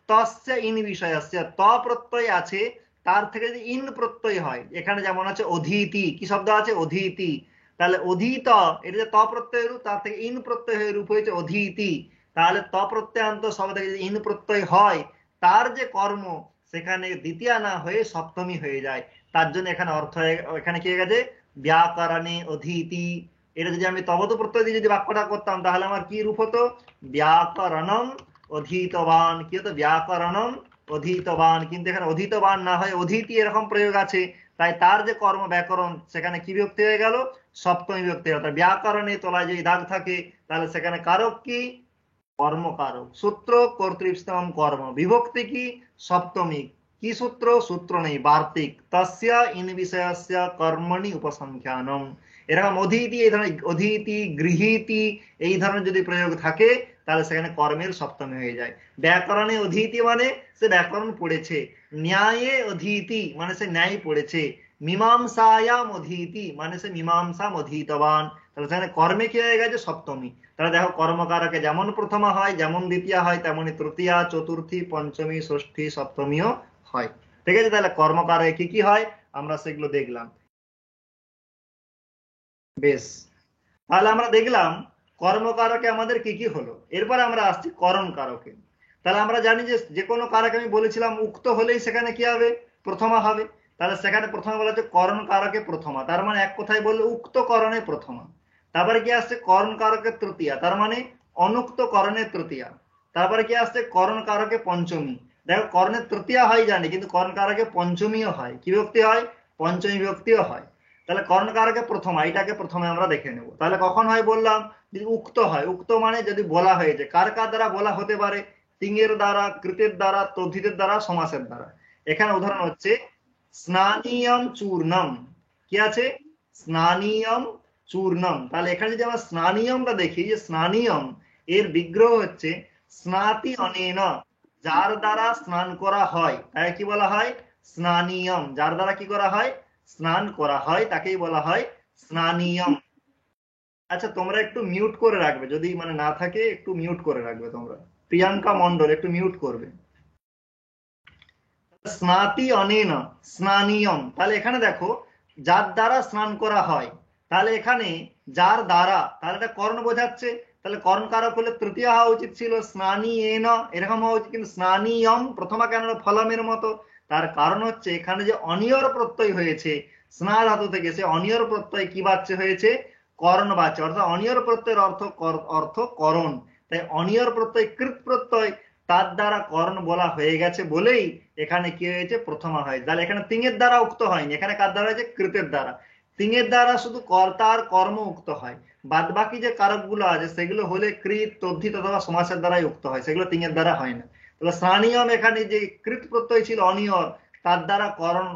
তস্য ইন বিষয়স্য, ত প্রত্যয় আছে তার থেকে যদি ইন প্রত্যয় হয়, এখানে যেমন আছে অধীতি, কি শব্দ আছে অধীতি, তাহলে অধীত, এটা যে ত প্রত্যয় রূপ তার থেকে ইন প্রত্যয় রূপ হয়েছে অধীতি, তাহলে ত প্রত্যয়ান্ত শব্দ থেকে যদি ইন প্রত্যয় হয় তার যে কর্ম সেখানে দ্বিতীয় না হয়ে সপ্তমী হয়ে যায়। তার জন্য এখানে অর্থ এখানে কি হয়ে গেছে ব্যাকরণে অধীতি। এটা যদি আমি তবত প্রত্যয় দিয়ে যদি বাক্যটা করতাম তাহলে আমার কি রূপ হতো, ব্যাকরণম অধীতবান, কি হতো ব্যাকরণম অধীতবান, কিন্তু এখানে অধীতবান না হয় অধীতি এরকম প্রয়োগ আছে, তাই তার যে কর্ম ব্যাকরণ সেখানে কি বিভক্তি হয়ে গেল, সপ্তমী বিভক্তি হয়ে গেল। ব্যাকরণে তলায় যদি দাগ থাকে তাহলে সেখানে কারক কি, কর্মকারক। সূত্র কর্তৃস্থান কর্ম, বিভক্তি কি সপ্তমী, কি সূত্র, সূত্র নেই, বার্তিক। তস্য ইন বিষয়স্য কর্মণি উপসংখ্যানম, এরকম অধীতি, এই ধরনের অধীতি গৃহীতি এই ধরনের যদি প্রয়োগ থাকে তাহলে সেখানে কর্মের সপ্তমী হয়ে যায়। ব্যাকরণে অধীতি মানে সে ব্যাকরণ পড়েছে, ন্যায়ে অধীতি মানে সে ন্যায় পড়েছে, মীমাংসায়াম অধীতি মানে সে মীমাংসাম অধীতবান, তাহলে সেখানে কর্মে কি হয়ে গেছে সপ্তমী। তাহলে দেখো কর্মকারকে যেমন প্রথমা হয়, যেমন দ্বিতীয় হয়, তেমনি তৃতীয়া, চতুর্থী, পঞ্চমী, ষষ্ঠী, সপ্তমীও হয়। ঠিক আছে, তাহলে কর্মকারে কি কি হয় আমরা সেগুলো দেখলাম। বেশ, তাহলে আমরা দেখলাম কর্মকারকে আমাদের কি কি হলো। এরপরে আমরা আসছি করণ কারকে। তাহলে আমরা জানি যে যে কোনো কারক আমি বলেছিলাম উক্ত হলেই সেখানে কি হবে, প্রথমা হবে। তাহলে সেখানে প্রথমে বলা হচ্ছে করণ কারকে প্রথমা, তার মানে এক কথায় বললে উক্ত করণে প্রথমা। তারপরে কি আসছে করণ কারকে তৃতীয়া, তার মানে অনুক্ত করণে তৃতীয়া। তারপরে কি আসছে করণ কারকে পঞ্চমী, দেখো করণের তৃতীয়া হয় জানি, কিন্তু করণ কারকে পঞ্চমীও হয়, কি বিভক্তি হয়, পঞ্চমী বিভক্তিও হয়। তাহলে কর্ণকারকে প্রথমা, এটাকে প্রথমে আমরা দেখে নেব। তাহলে কখন হয় বললাম, যদি উক্ত হয়, উক্ত মানে যদি বলা হয়েছে, কার কার দ্বারা বলা হতে পারে, তিঙের দ্বারা, কৃতের দ্বারা, তদ্ধিতের দ্বারা, সমাসের দ্বারা। এখানে উদাহরণ হচ্ছে স্নানীয়ম চূর্ণম, কি আছে স্নানীয়ম চূর্ণম। তাহলে এখানে যদি আমরা স্নানীয়মটা দেখি, যে স্নানীয়ম এর বিগ্রহ হচ্ছে স্নাতি অনেন, যার দ্বারা স্নান করা হয়, তাই কি বলা হয় স্নানীয়ম, যার দ্বারা কি করা হয় স্নান করা হয় তাকেই বলা হয় স্নানীয়ম। আচ্ছা তোমরা একটু মিউট করে রাখবে, যদি মানে না থাকে একটু মিউট করে রাখবে তোমরা। প্রিয়াঙ্কা মন্ডল একটু মিউট করবে। স্নাতি অনেন স্নানীয়ম, তাহলে এখানে দেখো যার দ্বারা স্নান করা হয়, তাহলে এখানে যার দ্বারা, তাহলে এটা কর্ণ বোঝাচ্ছে, তাহলে কর্ণ কারক হলে তৃতীয় হওয়া উচিত ছিল স্নানী এন, এরকম হওয়া উচিত, কিন্তু স্নানীয়ম প্রথমা কেন ফলমের মতো, তার কারণ হচ্ছে এখানে যে অনিয়র প্রত্যয় হয়েছে স্না ধাতু থেকে, সে অনিয়র প্রত্যয় কি বাচ্চা হয়েছে, কর্ণ বাচ্চা, অর্থাৎ অনিয়র প্রত্যয়ের অর্থ অর্থ করণ, তাই অনিয়র প্রত্যয় কৃত প্রত্যয়, তার দ্বারা কর্ণ বলা হয়ে গেছে বলেই এখানে কি হয়েছে প্রথমা হয়। তাহলে এখানে তিঙের দ্বারা উক্ত হয়নি, এখানে কার দ্বারা হয়েছে কৃতের দ্বারা। তিঙের দ্বারা শুধু কর্তার কর্ম উক্ত হয়, বাদ বাকি যে কারক গুলো আছে সেগুলো হলে কৃত, তদ্ধিত অথবা সমাসের দ্বারাই উক্ত হয়, সেগুলো তিঙের দ্বারা হয় না। তাহলে স্নানীয়ম এখানে যে কৃত প্রত্যয় ছিল অনিয়র, তার দ্বারা করণ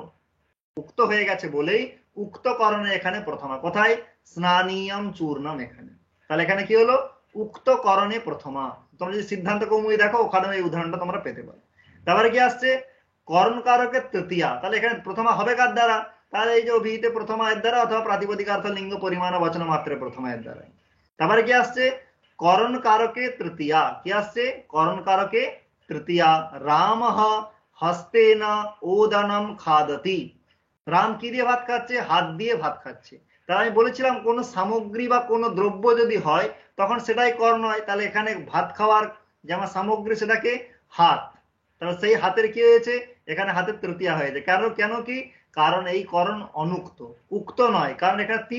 উক্ত হয়ে গেছে বলেই উক্ত করণে এখানে প্রথমা, কোথায় স্নানীয়ম চূর্ণম এখানে। তাহলে এখানে কি হলো উক্ত করণে প্রথমা। তোমরা যদি সিদ্ধান্ত কৌমুদী দেখো ওখানে এই উদাহরণটা তোমরা পেতে পারো। তারপরে কি আসছে করণ কারকের তৃতীয়া, তাহলে এখানে প্রথমা হবে কার দ্বারা, তাহলে এই যে অভিহিতে প্রথমা এর দ্বারা, অথবা প্রাতিপদিকার্থ লিঙ্গ পরিমাণ বচন মাত্রে প্রথমা এর দ্বারা। তারপরে কি আসছে করণ কারকে তৃতীয়া, কি আসছে করণ কারকে তৃতীয়া, রাম হস্তেন ওদনম খাদতি, রাম কি দিয়ে ভাত খাচ্ছে, হাত দিয়ে ভাত খাচ্ছে। তাহলে আমি বলেছিলাম কোন সামগ্রী বা কোন দ্রব্য যদি হয় তখন সেটাই কর্ণ হয়, তাহলে এখানে ভাত খাওয়ার যেমন সামগ্রী সেটাকে হাত, তাহলে সেই হাতের কি হয়েছে এখানে হাতের তৃতীয়া হয়েছে। কারণ কেন কি, কারণ এই করণ অনুক্ত, উক্ত নয়, কারণ এখানে তি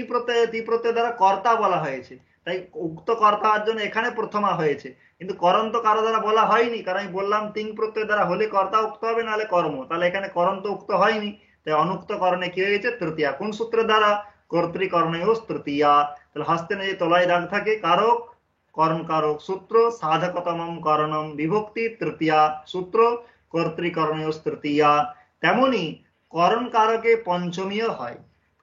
প্রত্যয় দ্বারা কর্তা বলা হয়েছে, তাই উক্ত কর্তা হওয়ার জন্য এখানে প্রথমা হয়েছে, কিন্তু করণ তো কারো দ্বারা বলা হয়নি, কারণ আমি বললাম তিং প্রত্যয় দ্বারা হলে কর্তা উক্ত হবে, নাহলে কর্ম, তাহলে এখানে করণ তো উক্ত হয়নি, তাই অনুক্ত করণে কি হয়েছে তৃতীয়া। কোন সূত্রের দ্বারা, কর্তৃকর্ণেয় তৃতীয়া। তাহলে হস্তে যে তলায় দাগ থাকে কারক কর্ণ কারক, সূত্র সাধকতমম করণম, বিভক্তি তৃতীয়া, সূত্র কর্তৃকর্ণেয় তৃতীয়া। তেমনি করণ কারকে পঞ্চমীও হয়,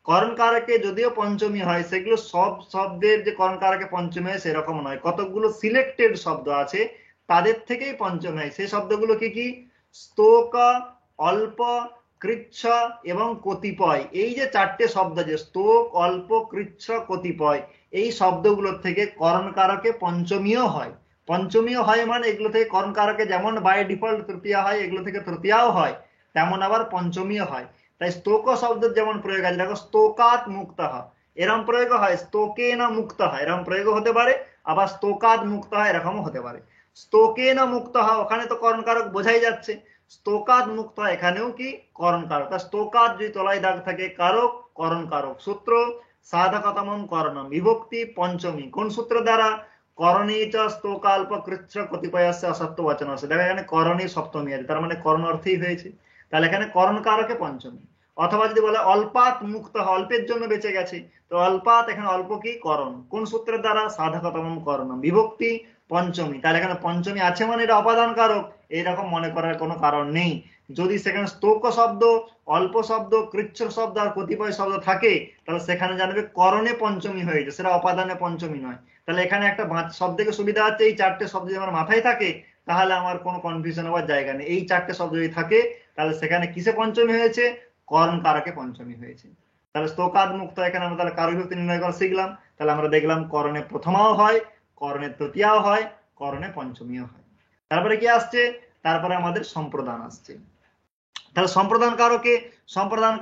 করণ কারকে যদিও পঞ্চমী হয়, সেগুলো সব শব্দের যে করণ কারকে পঞ্চমী হয় সেরকম নয়। কতকগুলো সিলেক্টেড শব্দ আছে তাদের থেকেই পঞ্চমী হয়। সেই শব্দগুলো কি কি? স্তোক, অল্প, কৃচ্ছ এবং কতিপয়। এই যে চারটে শব্দ, যে স্তোক, অল্প, কৃচ্ছ, কতিপয়, এই শব্দগুলোর থেকে করণ কারকে পঞ্চমীও হয়। পঞ্চমীও হয় মানে এগুলো থেকে করণ কারকে যেমন বাই ডিফল্ট তৃতীয়া হয়, এগুলো থেকে তৃতীয়াও হয়, তেমন আবার পঞ্চমীও হয়। তাই স্তোক শব্দের যেমন প্রয়োগ আছে, দেখো স্তোকাত মুক্ত, এরম প্রয়োগ হয়, স্তোকে না মুক্ত হয় এরকম প্রয়োগ হতে পারে, আবার স্তোকাত মুক্ত হয় এরকমও হতে পারে। স্তোকে না মুক্ত হয় ওখানে তো করণ কারক বোঝাই যাচ্ছে, স্তোকাত মুক্ত হয় এখানেও কি করণ কারক। স্তোকাত যদি তলায় দাগ থাকে কারক, করণ কারক। সূত্র সাধকতমম করণম, বিভক্তি পঞ্চমী। কোন সূত্র দ্বারা? করণী চ স্তোকাল্প কৃচ্ছ কতিপয়স্য অসত্য বচন আছে। দেখো এখানে করণী সপ্তমী আছে, তার মানে করণ অর্থেই হয়েছে, তাহলে এখানে করণ কারকে পঞ্চমী। অথবা যদি বলে অল্পাত মুক্ত, অল্পের জন্য বেঁচে গেছে, তো অল্পাত এখানে অল্প কি করণ, কোন সূত্রের দ্বারা? সাধকতমম করণম, বিভক্তি পঞ্চমী। তাহলে এখানে পঞ্চমী আছে মানে এটা অপাদান কারক, এইরকম মনে করার কোনো কারণ নেই। যদি সেখানে স্তোক শব্দ, অল্প শব্দ, কৃচ্ছ শব্দ আর কতিপয় শব্দ থাকে, তাহলে সেখানে জানবে করণে পঞ্চমী হয়েছে, সেটা অপাদানে পঞ্চমী নয়। তাহলে এখানে একটা সব থেকে সুবিধা হচ্ছে এই চারটে শব্দ যদি আমার মাথায় থাকে, তাহলে আমার কোনো কনফিউশন হওয়ার জায়গা নেই। এই চারটে শব্দ যদি থাকে তাহলে সেখানে কিসে পঞ্চমী হয়েছে? করণ কারকে পঞ্চমী হয়েছে। তাহলে স্তোকাদ মুক্ত, এখানে আমরা তাহলে কারক বিভক্তি নির্ণয় করা শিখলাম। তাহলে আমরা দেখলাম করণে প্রথমাও হয়, করণে তৃতীয়াও হয়, করণে পঞ্চমীও হয়। তারপরে কি আসছে? তারপরে আমাদের সম্প্রদান আসছে। তাহলে সম্প্রদান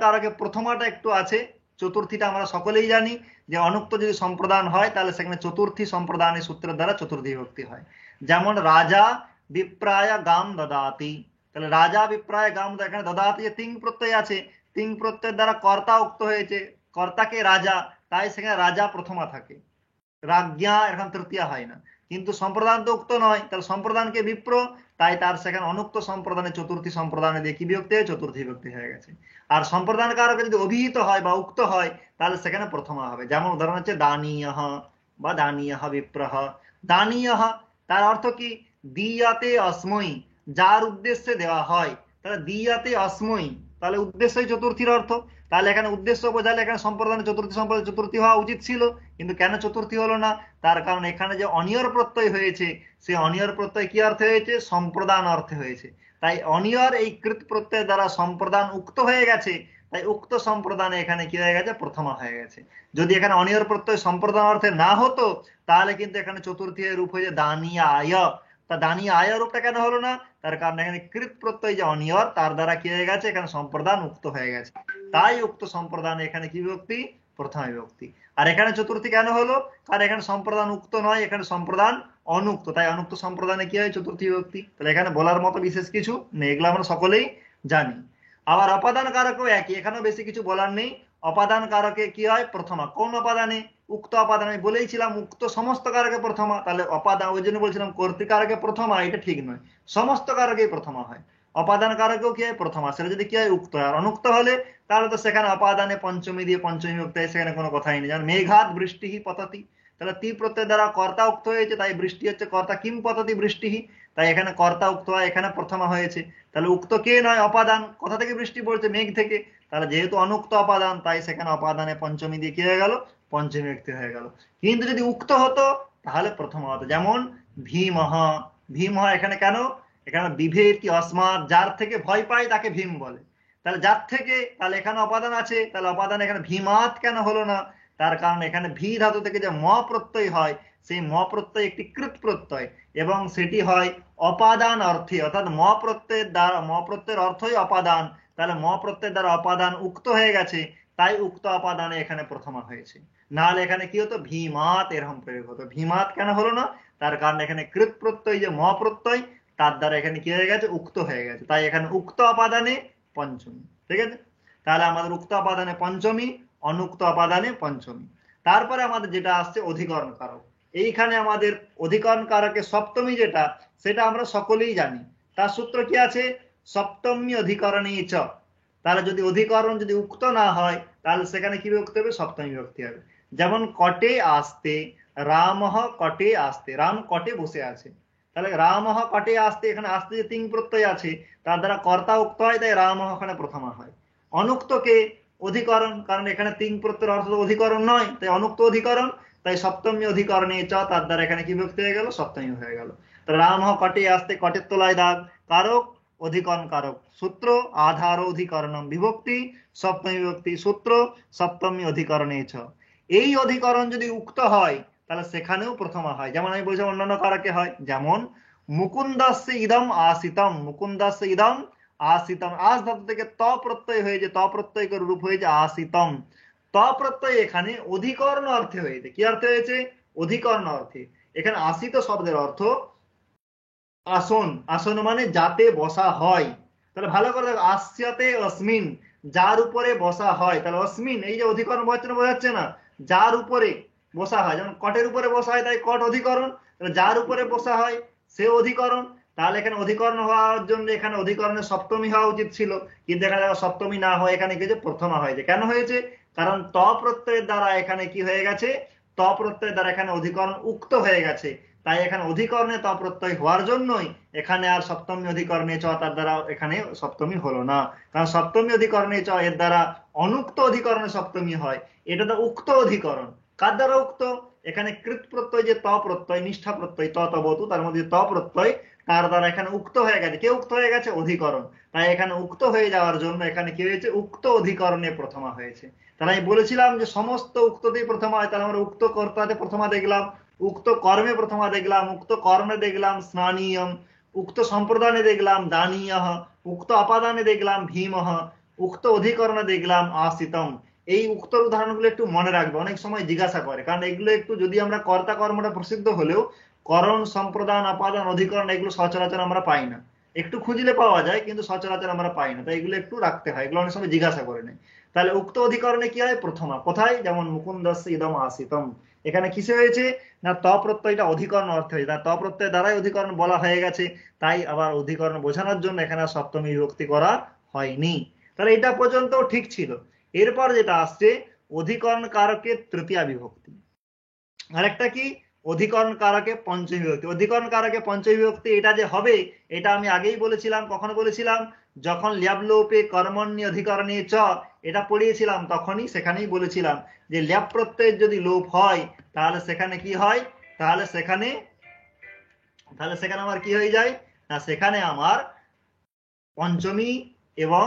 কারকে প্রথমাটা একটু আছে, চতুর্থীটা আমরা সকলেই জানি যে অনুক্ত যদি সম্প্রদান হয় তাহলে সেখানে চতুর্থী সম্প্রদানের সূত্রের দ্বারা চতুর্থী বিভক্তি হয়। যেমন রাজা বিপ্রায় গাম দদাতি, তাহলে রাজা বিপ্রায় গাম, এখানে দদাতি যে তিং প্রত্যয় আছে, তিং প্রত্যয়ের দ্বারা কর্তা উক্ত হয়েছে, কর্তাকে রাজা, তাই সেখানে রাজা প্রথমা থাকে, রাজ্ঞা এখন তৃতীয়া হয় না। কিন্তু সম্প্রদান তো উক্ত নয়, তাহলে সম্প্রদানকে বিপ্র, তাই তার সেখানে অনুক্ত সম্প্রদানে চতুর্থী সম্প্রদানে দিয়ে কি বিভক্তি হয়? চতুর্থী বিভক্তি হয়ে গেছে। আর সম্প্রদান কারকে যদি অভিহিত হয় বা উক্ত হয় তাহলে সেখানে প্রথমা হবে। যেমন উদাহরণ হচ্ছে দানীয়ঃ বা দানীয়ঃ বিপ্রহ। দানীয়ঃ তার অর্থ কি? দিয়াতে অস্মৈ, যার উদ্দেশ্যে দেওয়া হয়, তাহলে দিয়াতে অস্মৈ, তাহলে উদ্দেশ্যই চতুর্থীর অর্থ। তাহলে এখানে উদ্দেশ্য বোঝালে এখানে সম্প্রদানে চতুর্থী সম্প্রদানে চতুর্থী হওয়া উচিত ছিল, কিন্তু কেন চতুর্থী হলো না? তার কারণ এখানে যে অনিয়র প্রত্যয় হয়েছে, সেই অনিয়র প্রত্যয় কি অর্থে হয়েছে? সম্প্রদান অর্থে হয়েছে। তাই অনিয়র এই কৃত প্রত্যয় দ্বারা সম্প্রদান উক্ত হয়ে গেছে, তাই উক্ত সম্প্রদানে এখানে কি হয়ে গেছে? প্রথমা হয়ে গেছে। যদি এখানে অনিয়র প্রত্যয় সম্প্রদান অর্থে না হতো তাহলে কিন্তু এখানে চতুর্থী রূপ হয়ে দানিয়া আয়। তা দানিয়া আয় রূপটা কেন হলো না? তার কারণ এখানে কৃত প্রত্যয় যে অনিয়র তার দ্বারা কি হয়ে গেছে? এখানে সম্প্রদান উক্ত হয়ে গেছে, তাই উক্ত সম্প্রদানে এখানে কি বিভক্তি? প্রথম বিভক্তি। আর এখানে চতুর্থী কেন হলো? কারণ এখানে সম্প্রদান উক্ত নয়, এখানে সম্প্রদান অনুক্ত, তাই অনুক্ত সম্প্রদানে কি হয়? চতুর্থী বিভক্তি। তাহলে এখানে বলার মতো বিশেষ কিছু নেই, এগুলো আমরা সকলেই জানি। আবার অপাদান কারকও একই, এখানেও বেশি কিছু বলার নেই। অপাদান কারকে কি হয়? প্রথমা। কোন অপাদানে? উক্ত অপাদান। আমি বলেইছিলাম উক্ত সমস্ত কারকে প্রথমা, তাহলে অপাদান, ওই জন্য বলছিলাম কর্তৃকারকে প্রথমা, এটা ঠিক নয়, সমস্ত কারকেই প্রথমা হয়। অপাদান কারকেও কি হয়? প্রথমা। সেটা যদি কি হয়? উক্ত হয়। আর অনুক্ত হলে তাহলে তো সেখানে অপাদানে পঞ্চমী দিয়ে পঞ্চমী বিভক্তি হয়, সেখানে কোনো কথাই নেই। যেমন মেঘাত বৃষ্টি পততি, তাহলে তি প্রত্যয় দ্বারা কর্তা উক্ত হয়েছে, তাই বৃষ্টি হচ্ছে কর্তা। কিম পততি বৃষ্টি, তাই এখানে কর্তা উক্ত হয়, এখানে প্রথমা হয়েছে। তাহলে উক্ত কে নয়? অপাদান। কোথা থেকে বৃষ্টি পড়ছে? মেঘ থেকে। তাহলে যেহেতু অনুক্ত অপাদান, তাই সেখানে অপাদানে পঞ্চমী দিয়ে কি হয়ে গেল? পঞ্চমী বিভক্তি হয়ে গেল। কিন্তু যদি উক্ত হতো তাহলে প্রথমা হতো। যেমন ভীমহ, ভীমহ এখানে কেন? এখানে বিভেতি অস্মাৎ, যার থেকে ভয় পায় তাকে ভীম বলে। তাহলে যার থেকে, তাহলে এখানে অপাদান আছে, তাহলে অপাদান এখানে ভীমাত কেন হলো না? তার কারণ এখানে ভি ধাতু থেকে যে ম প্রত্যয় হয়, সেই ম প্রত্যয় একটি কৃত প্রত্যয়, এবং সেটি হয় অপাদান অর্থে, অর্থাৎ ম প্রত্যয়ের দ্বারা, ম প্রত্যয়ের অর্থই অপাদান, তাহলে ম প্রত্যয়ের দ্বারা অপাদান উক্ত হয়ে গেছে, তাই উক্ত অপাদানে এখানে প্রথমা হয়েছে। নাহলে এখানে কি হতো? ভীমাত এরকম প্রয়োগ হতো। ভীমাত কেন হলো না? তার কারণ এখানে কৃত প্রত্যয় যে ম প্রত্যয়, তার দ্বারা এখানে কি হয়ে গেছে? উক্ত হয়ে গেছে, তাই এখানে উক্ত অপাদানে পঞ্চমী। ঠিক আছে, তাহলে আমাদের উক্ত অপাদানে পঞ্চমী, অনুক্ত অপাদানে পঞ্চমী। তারপরে আমাদের যেটা আসছে অধিকরণ কারক। এইখানে আমাদের অধিকরণ কারকের সপ্তমী যেটা, সেটা আমরা সকলেই জানি। তার সূত্র কি আছে? সপ্তমী অধিকরণে চ। তাহলে যদি অধিকরণ যদি উক্ত না হয় তাহলে সেখানে কি বিভক্তি হবে? সপ্তমী বিভক্তি হবে। যেমন কটে আসতে, রামহ কটে আসতে, রাম কটে বসে আছে, তাহলে রামহ কটে আসতে, এখানে আসতে যে তিন প্রত্যয় আছে তার দ্বারা কর্তা উক্ত হয়, তাই রামহ এখানে প্রথমা হয়। অনুক্তকে অধিকরণ, কারণ এখানে তিন প্রত্যয়ের অর্থ অধিকরণ নয়, তাই অনুক্ত অধিকরণ, তাই সপ্তমী অধিকরণে চ, তার দ্বারা এখানে কি বিভক্তি হয়ে গেল, সপ্তমী হয়ে গেল। তো রাম কটে আসতে, কটের তলায় দাগ, কারক অধিকরণ কারক, সূত্র আধার অধিকরণম, বিভক্তি সপ্তমী বিভক্তি, সূত্র সপ্তমী অধিকরণে ছ। এই অধিকরণ যদি উক্ত হয় তাহলে সেখানেও প্রথমা হয়, যেমন আমি বলছিলাম অন্যান্য কারকে হয়, যেমন মুকুন্দাস্য ইদম আসিতম, মুকুন্দাস্য ইদম আসিতম, আস ধাতু থেকে ত প্রত্যয় হয়েছে, ত প্রত্যয় রূপ হয়েছে আসিতম। ত প্রত্যয় এখানে অধিকরণ অর্থে হয়েছে। কি অর্থে হয়েছে? অধিকরণ অর্থে। এখানে আসিত শব্দের অর্থ আসন, আসন মানে যাতে বসা হয়। তাহলে ভালো করে দেখো, আসতে অস্মিন, যার উপরে বসা হয়, তাহলে অস্মিন এই যে অধিকরণ বোঝাচ্ছে না, যার উপরে বসা হয়, যেমন কটের উপরে বসা হয় তাই কট অধিকরণ, যার উপরে বসা হয় সে অধিকরণ। তাহলে এখানে অধিকরণ হওয়ার জন্য এখানে অধিকরণের সপ্তমী হওয়া উচিত ছিল, কিন্তু এখানে সপ্তমী না হয় এখানে কি প্রথমা হয়েছে। কেন হয়েছে? কারণ ত প্রত্যয়ের দ্বারা এখানে কি হয়ে গেছে, ত প্রত্যয়ের দ্বারা এখানে অধিকরণ উক্ত হয়ে গেছে, তাই এখানে অধিকরণে ত প্রত্যয় হওয়ার জন্যই এখানে আর সপ্তমী অধিকরণে চ, তার দ্বারা এখানে সপ্তমী হলো না। কারণ সপ্তমী অধিকরণে চ এর দ্বারা অনুক্ত অধিকরণে সপ্তমী হয়, এটা তো উক্ত অধিকরণ। কার দ্বারা উক্ত? এখানে কৃত প্রত্যয় যে ত প্রত্যয়, নিষ্ঠা প্রত্যয় ত তবতু, তার মধ্যে ত প্রত্যয়, তার দ্বারা এখানে উক্ত হয়ে গেছে। কে উক্ত হয়ে গেছে? অধিকরণ। তাই এখানে উক্ত হয়ে যাওয়ার জন্য এখানে কি হয়েছে, উক্ত অধিকরণে প্রথমা হয়েছে। তাহলে আমি বলেছিলাম যে সমস্ত উক্ততেই প্রথমা হয়, তাহলে আমরা উক্ত কর্তাতে প্রথমা দেখলাম, উক্ত কর্মে প্রথমা দেখলাম, উক্ত কর্মে দেখলাম স্নানীয়ম, উক্ত সম্প্রদানে দেখলাম দানীয়, উক্ত অপাদানে দেখলাম ভীমহ, উক্ত অধিকরণে দেখলাম আসিতম। এই উক্তর উদাহরণগুলো একটু মনে রাখবে, অনেক সময় জিজ্ঞাসা করে, কারণ এগুলো একটু, যদি আমরা কর্তা কর্মটা প্রসিদ্ধ হলেও করণ সম্প্রদান অপাদান অধিকরণ এগুলো সচরাচর আমরা পাই না। একটু খুঁজলে পাওয়া যায় কিন্তু সচরাচর আমরা পাই না, তাই এগুলো একটু রাখতে হয়, এগুলো অনেক সময় জিজ্ঞাসা করে নেয়। তাহলে উক্ত অধিকরণে কি হয়, প্রথমা কোথায়, যেমন মুকুন্দস্য ইদম আসিতম, এখানে কিসে হয়েছে না ত প্রত্যয়টা অধিকরণ অর্থে হয়েছে, ত প্রত্যয় দ্বারাই অধিকরণ বলা হয়ে গেছে, তাই আবার অধিকরণ বোঝানোর জন্য এখানে সপ্তমী বিভক্তি করা হয়নি। তাহলে এটা পর্যন্ত ঠিক ছিল। এরপর যেটা আসছে অধিকরণ কারকের তৃতীয়া বিভক্তি, আরেকটা কি অধিকরণ কারকে পঞ্চমী বিভক্তি। অধিকরণ কারকে পঞ্চমী বিভক্তি এটা যে হবে, এটা আমি আগেই বলেছিলাম। কখন বলেছিলাম? যখন ল্যাবলোপে কর্মণ্য অধিকরণে চ এটা পড়িয়েছিলাম, তখনই সেখানেই বলেছিলাম যে ল্যাব প্রত্যয়ের যদি লোপ হয় তাহলে সেখানে কি হয়, তাহলে সেখানে আমার কি হয়ে যায় না, সেখানে আমার পঞ্চমী এবং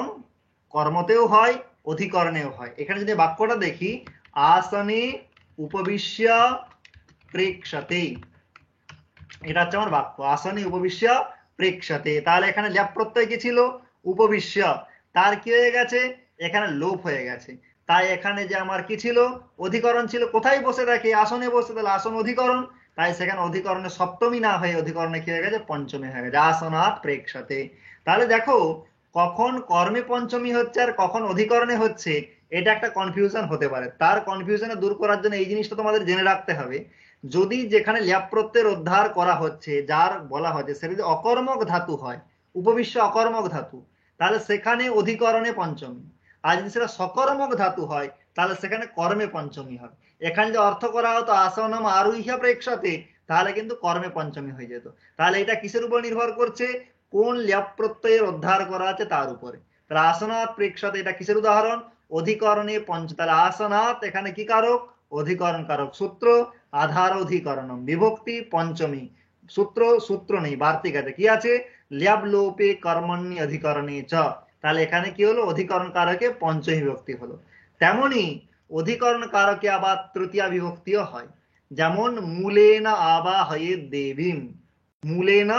কর্মতেও হয়, অধিকরণেও হয়। এখানে যদি বাক্যটা দেখি, আসনে উপবিশ্য প্রেক্ষতে, এটা হচ্ছে আমার বাক্য, আসনে উপবিশ্য প্রেক্ষতে। তাহলে এখানে ল্যাব প্রত্যয় কি ছিল, উপবিশ্য, তার কি হয়ে গেছে, এখানে লোপ হয়ে গেছে। তাই এখানে যে আমার কি ছিল, অধিকরণ ছিল, কোথায় বসে থাকে, আসনে বসে, তাহলে আসন অধিকরণ, তাই সেখানে অধিকরণে সপ্তমী না হয়ে অধিকরণে কি হয়ে গেছে, পঞ্চমী হয়ে গেছে, আসনাৎ প্রেক্ষতে। তাহলে দেখো কখন কর্মে পঞ্চমী হচ্ছে আর কখন অধিকরণে হচ্ছে, এটা একটা কনফিউশন হতে পারে। তার কনফিউশনে দূর করার জন্য এই জিনিসটা তোমাদের জেনে রাখতে হবে, যদি যেখানে ল্যাব প্রত্যয়ের উদ্ধার করা হচ্ছে, যার বলা হচ্ছে, সেটা যদি অকর্মক ধাতু হয়, উপবিশ্য অকর্মক ধাতু, তাহলে সেখানে অধিকরণে পঞ্চমী। আর যদি সেটা সকর্মক ধাতু হয় তাহলে সেখানে কর্মে পঞ্চমী হয়। এখানে যে অর্থ করা হতো আসনম আরুহ্য প্রেক্ষতে, তাহলে কিন্তু কর্মে পঞ্চমী হয়ে যেত। তাহলে এটা কিসের উপর নির্ভর করছে, কোন ল্যাব প্রত্যয়ের উদ্ধার করা আছে তার উপরে। তাহলে আসনাৎ প্রেক্ষতে এটা কিসের উদাহরণ, অধিকরণে পঞ্চ, তাহলে আসনাৎ এখানে কি কারক, অধিকরণ কারক, সূত্র আধার অধিকরণম, বিভক্তি পঞ্চমী, সূত্র নেই, বার্তিক আছে, কি আছে, ল্যাব লোপে কর্মণ্য অধিকরণে চ, তাহলে এখানে কি হলো, অধিকরণ কারকে পঞ্চমী বিভক্তি হলো। তেমনি অধিকরণ কারকে আবার তৃতীয়া বিভক্তিও হয়, যেমন মূলেন আবাহয়ে দেবীম, মূলেন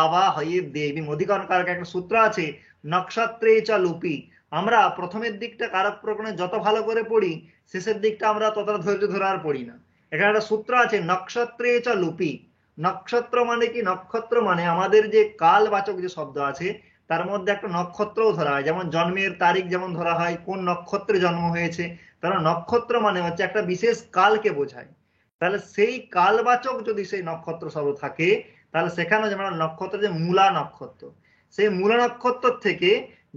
আবাহয়ে দেবীম, অধিকরণ কারকে একটা সূত্র আছে, নক্ষত্রে চ লুপি। আমরা প্রথমের দিকটা কারক প্রকরণে যত ভালো করে পড়ি, শেষের দিকটা আমরা ততটা ধৈর্য ধরে আর পড়ি না। এখানে একটা সূত্র আছে, নক্ষত্রে চ লুপি। নক্ষত্র মানে কি, নক্ষত্র মানে আমাদের যে কালবাচক যে শব্দ আছে তার মধ্যে একটা নক্ষত্রও ধরা হয়, যেমন জন্মের তারিখ যেমন ধরা হয়, কোন নক্ষত্রে জন্ম হয়েছে। তাহলে নক্ষত্র মানে হচ্ছে একটা বিশেষ কালকে বোঝায়। তাহলে সেই কালবাচক যদি সেই নক্ষত্র শব্দ থাকে, তাহলে সেখানে যেমন নক্ষত্র যে মূলা নক্ষত্র, সেই মূলা নক্ষত্র থেকে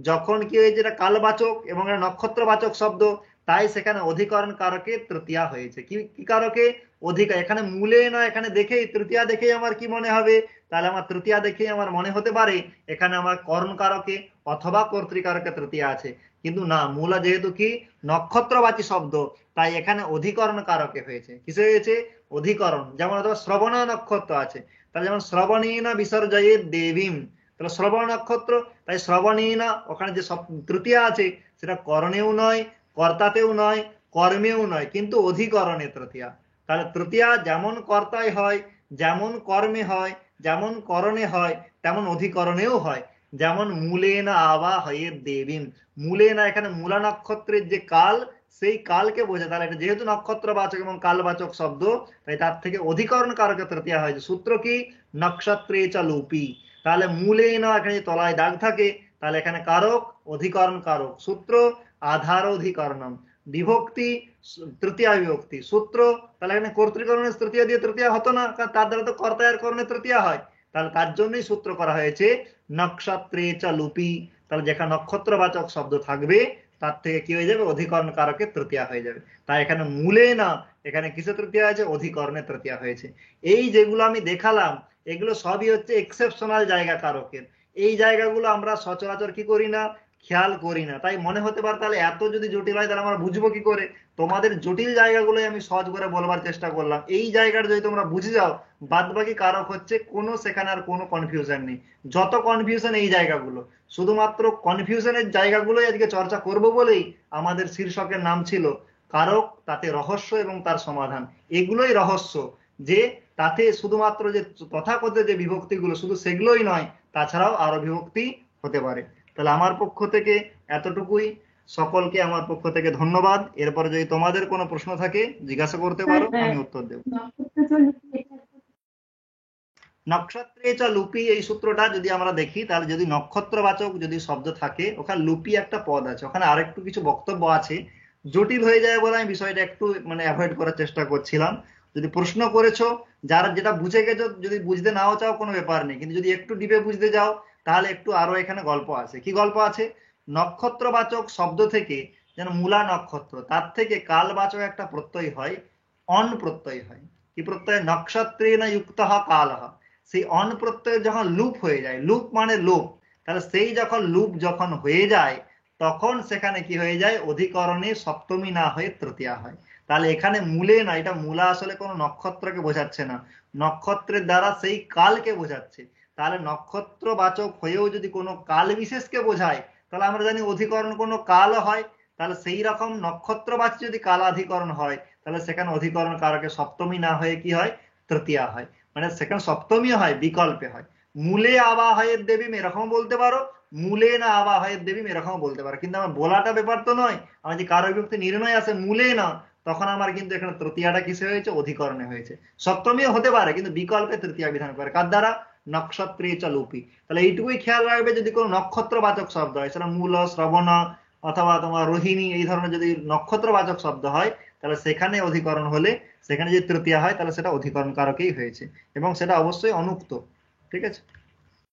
যখন কি হয়েছে, এটা কালবাচক এবং এটা নক্ষত্রবাচক শব্দ, তাই সেখানে অধিকরণ কারকে তৃতীয়া হয়েছে। কি কি কারকে, অধিকার। এখানে মূলে না, এখানে দেখেই তৃতীয়া দেখেই আমার কি মনে হবে, তাহলে আমার তৃতীয়া দেখেই আমার মনে হতে পারে এখানে আমার কর্ণ কারকে অথবা কর্তৃকারকে তৃতীয়া আছে, কিন্তু না, মূলা যেহেতু কি নক্ষত্রবাচী শব্দ, তাই এখানে অধিকরণ কারকে হয়েছে। কিসে হয়েছে? অধিকরণ। যেমন অথবা শ্রবণ নক্ষত্র আছে, তাহলে যেমন শ্রবণীন বিসর্জয়ে দেবীম, তাহলে শ্রবণ নক্ষত্র, তাই শ্রবণীন ওখানে যে তৃতীয়া আছে সেটা করণেও নয়, কর্তাতেও নয়, কর্মেও নয়, কিন্তু অধিকরণে তৃতীয়া। তাহলে তৃতীয়া যেমন কর্তায় হয়, যেমন কর্মে হয়, যেমন করণে হয়, তেমন অধিকরণেও হয়। যেমন মূলে না আবা হয়ে দেবীন, মূলে না এখানে মূলা নক্ষত্রের যে কাল, সেই কালকে বোঝে। তাহলে এটা যেহেতু নক্ষত্রবাচক এবং কালবাচক শব্দ, তাই তার থেকে অধিকরণ কারকে তৃতীয়া হয়েছে। সূত্র কি? নক্ষত্রে চ লুপি। তাহলে মূলে না এখানে তলায় দাগ থাকে, তাহলে এখানে কারক, অধিকরণ কারক। সূত্র আধার অধিকরণম, বিভক্তি তৃতীয়া বিভক্তি, সূত্র, তাহলে এখানে কর্তৃকরণের তৃতীয়া দিয়ে তৃতীয়া হতো না, কারণ তার দ্বারা তো কর্তায়ের করণে তৃতীয়া হয়। তাহলে তার জন্যই সূত্র করা হয়েছে নক্ষত্রে চ লুপি। তাহলে যেখানে নক্ষত্রবাচক শব্দ থাকবে তার থেকে কি হয়ে যাবে? অধিকরণ কারকে তৃতীয়া হয়ে যাবে। তাই এখানে মূলে না, এখানে কিসে তৃতীয়া হয়েছে? অধিকরণে তৃতীয়া হয়েছে। এই যেগুলো আমি দেখালাম এগুলো সবই হচ্ছে এক্সেপশনাল জায়গা কারকের। এই জায়গাগুলো আমরা সচরাচর কি করি না, খেয়াল করি না। তাই মনে হতে পারে তাহলে এত যদি জটিল হয় তাহলে আমরা বুঝবো কি করে? তোমাদের জটিল জায়গাগুলোই আমি সহজ করে বলবার চেষ্টা করলাম। এই জায়গাটা যদি তোমরা বুঝে যাও, বাদ বাকি কারক হচ্ছে কোনো, সেখানে আর কোনো কনফিউশন নেই। যত কনফিউশন এই জায়গাগুলো, শুধুমাত্র কনফিউশনের জায়গাগুলোই আজকে চর্চা করব বলেই আমাদের শীর্ষকের নাম ছিল কারক, তাতে রহস্য এবং তার সমাধান। এগুলোই রহস্য, যে তাতে শুধুমাত্র যে তথাকথিত যে বিভক্তিগুলো শুধু সেগুলোই নয়, তাছাড়াও আরো বিভক্তি হতে পারে। তাহলে আমার পক্ষ থেকে এতটুকুই। সকলকে আমার পক্ষ থেকে ধন্যবাদ। এরপরে যদি তোমাদের কোনো প্রশ্ন থাকে জিজ্ঞাসা করতে পারো, আমি উত্তর দেব। নক্ষত্রে চ লুপি, এই সূত্রটা যদি আমরা দেখি, তাহলে যদি নক্ষত্রবাচক যদি শব্দ থাকে, ওখানে লুপি একটা পদ আছে, ওখানে আরেকটু কিছু বক্তব্য আছে, জটিল হয়ে যায় বলে আমি বিষয়টা একটু অ্যাভয়েড করার চেষ্টা করছিলাম। যদি প্রশ্ন করেছো, যারা যেটা বুঝে গেছো, যদি বুঝতে নাও চাও কোনো ব্যাপার নেই, কিন্তু যদি একটু ডিপে বুঝতে যাও তাহলে একটু আরো এখানে গল্প আছে। কি গল্প আছে? নক্ষত্রবাচক শব্দ থেকে, যেন মূলা নক্ষত্র, তার থেকে কালবাচক একটা প্রত্যয় হয়, অন প্রত্যয় হয়। কি প্রত্যয়? নক্ষত্রে না যুক্ত কালহ। সেই অন প্রত্যয় যখন লুপ হয়ে যায়, লুপ মানে লোপ, তাহলে সেই যখন লুপ যখন হয়ে যায় তখন সেখানে কি হয়ে যায়? অধিকরণে সপ্তমী না হয়ে তৃতীয়া হয়। তাহলে এখানে মূলে না, এটা মূলা আসলে কোনো নক্ষত্রকে বোঝাচ্ছে না, নক্ষত্রের দ্বারা সেই কালকে বোঝাচ্ছে। তাহলে নক্ষত্রবাচক হয়েও যদি কোনো কাল বিশেষকে বোঝায়, তাহলে আমরা জানি অধিকরণ কোনো কাল হয়। তাহলে সেই রকম নক্ষত্রবাচী যদি কালাধিকরণ হয়, তাহলে সেখানে অধিকরণ কারকে সপ্তমী না হয়ে কি হয়? তৃতীয়া হয়। মানে সেখানে সপ্তমী হয়, বিকল্পে হয়। মূলে আবাহয়ের দেবী এরকম বলতে পারো, মূলে না আবাহয়ের দেবী এরকম বলতে পারো, কিন্তু আমার বলাটা ব্যাপার তো নয়। আমার যে কারক বিভক্তি নির্ণয় আছে মূলে না, তখন আমার কিন্তু এখানে তৃতীয়াটা কিসে হয়েছে? অধিকরণে হয়েছে। সপ্তমীও হতে পারে, কিন্তু বিকল্পে তৃতীয়া বিধান করে। কার দ্বারা? নক্ষত্রে চ লুপি। তাহলে এইটুকুই খেয়াল রাখবে, যদি কোনো নক্ষত্রবাচক শব্দ হয়, সেটা মূল, শ্রবণ অথবা তোমার রোহিণী, এই ধরনের যদি নক্ষত্রবাচক শব্দ হয়, তাহলে সেখানে অধিকরণ হলে, সেখানে যদি তৃতীয়া হয়, তাহলে সেটা অধিকরণ কারকেই হয়েছে, এবং সেটা অবশ্যই অনুক্ত। ঠিক আছে।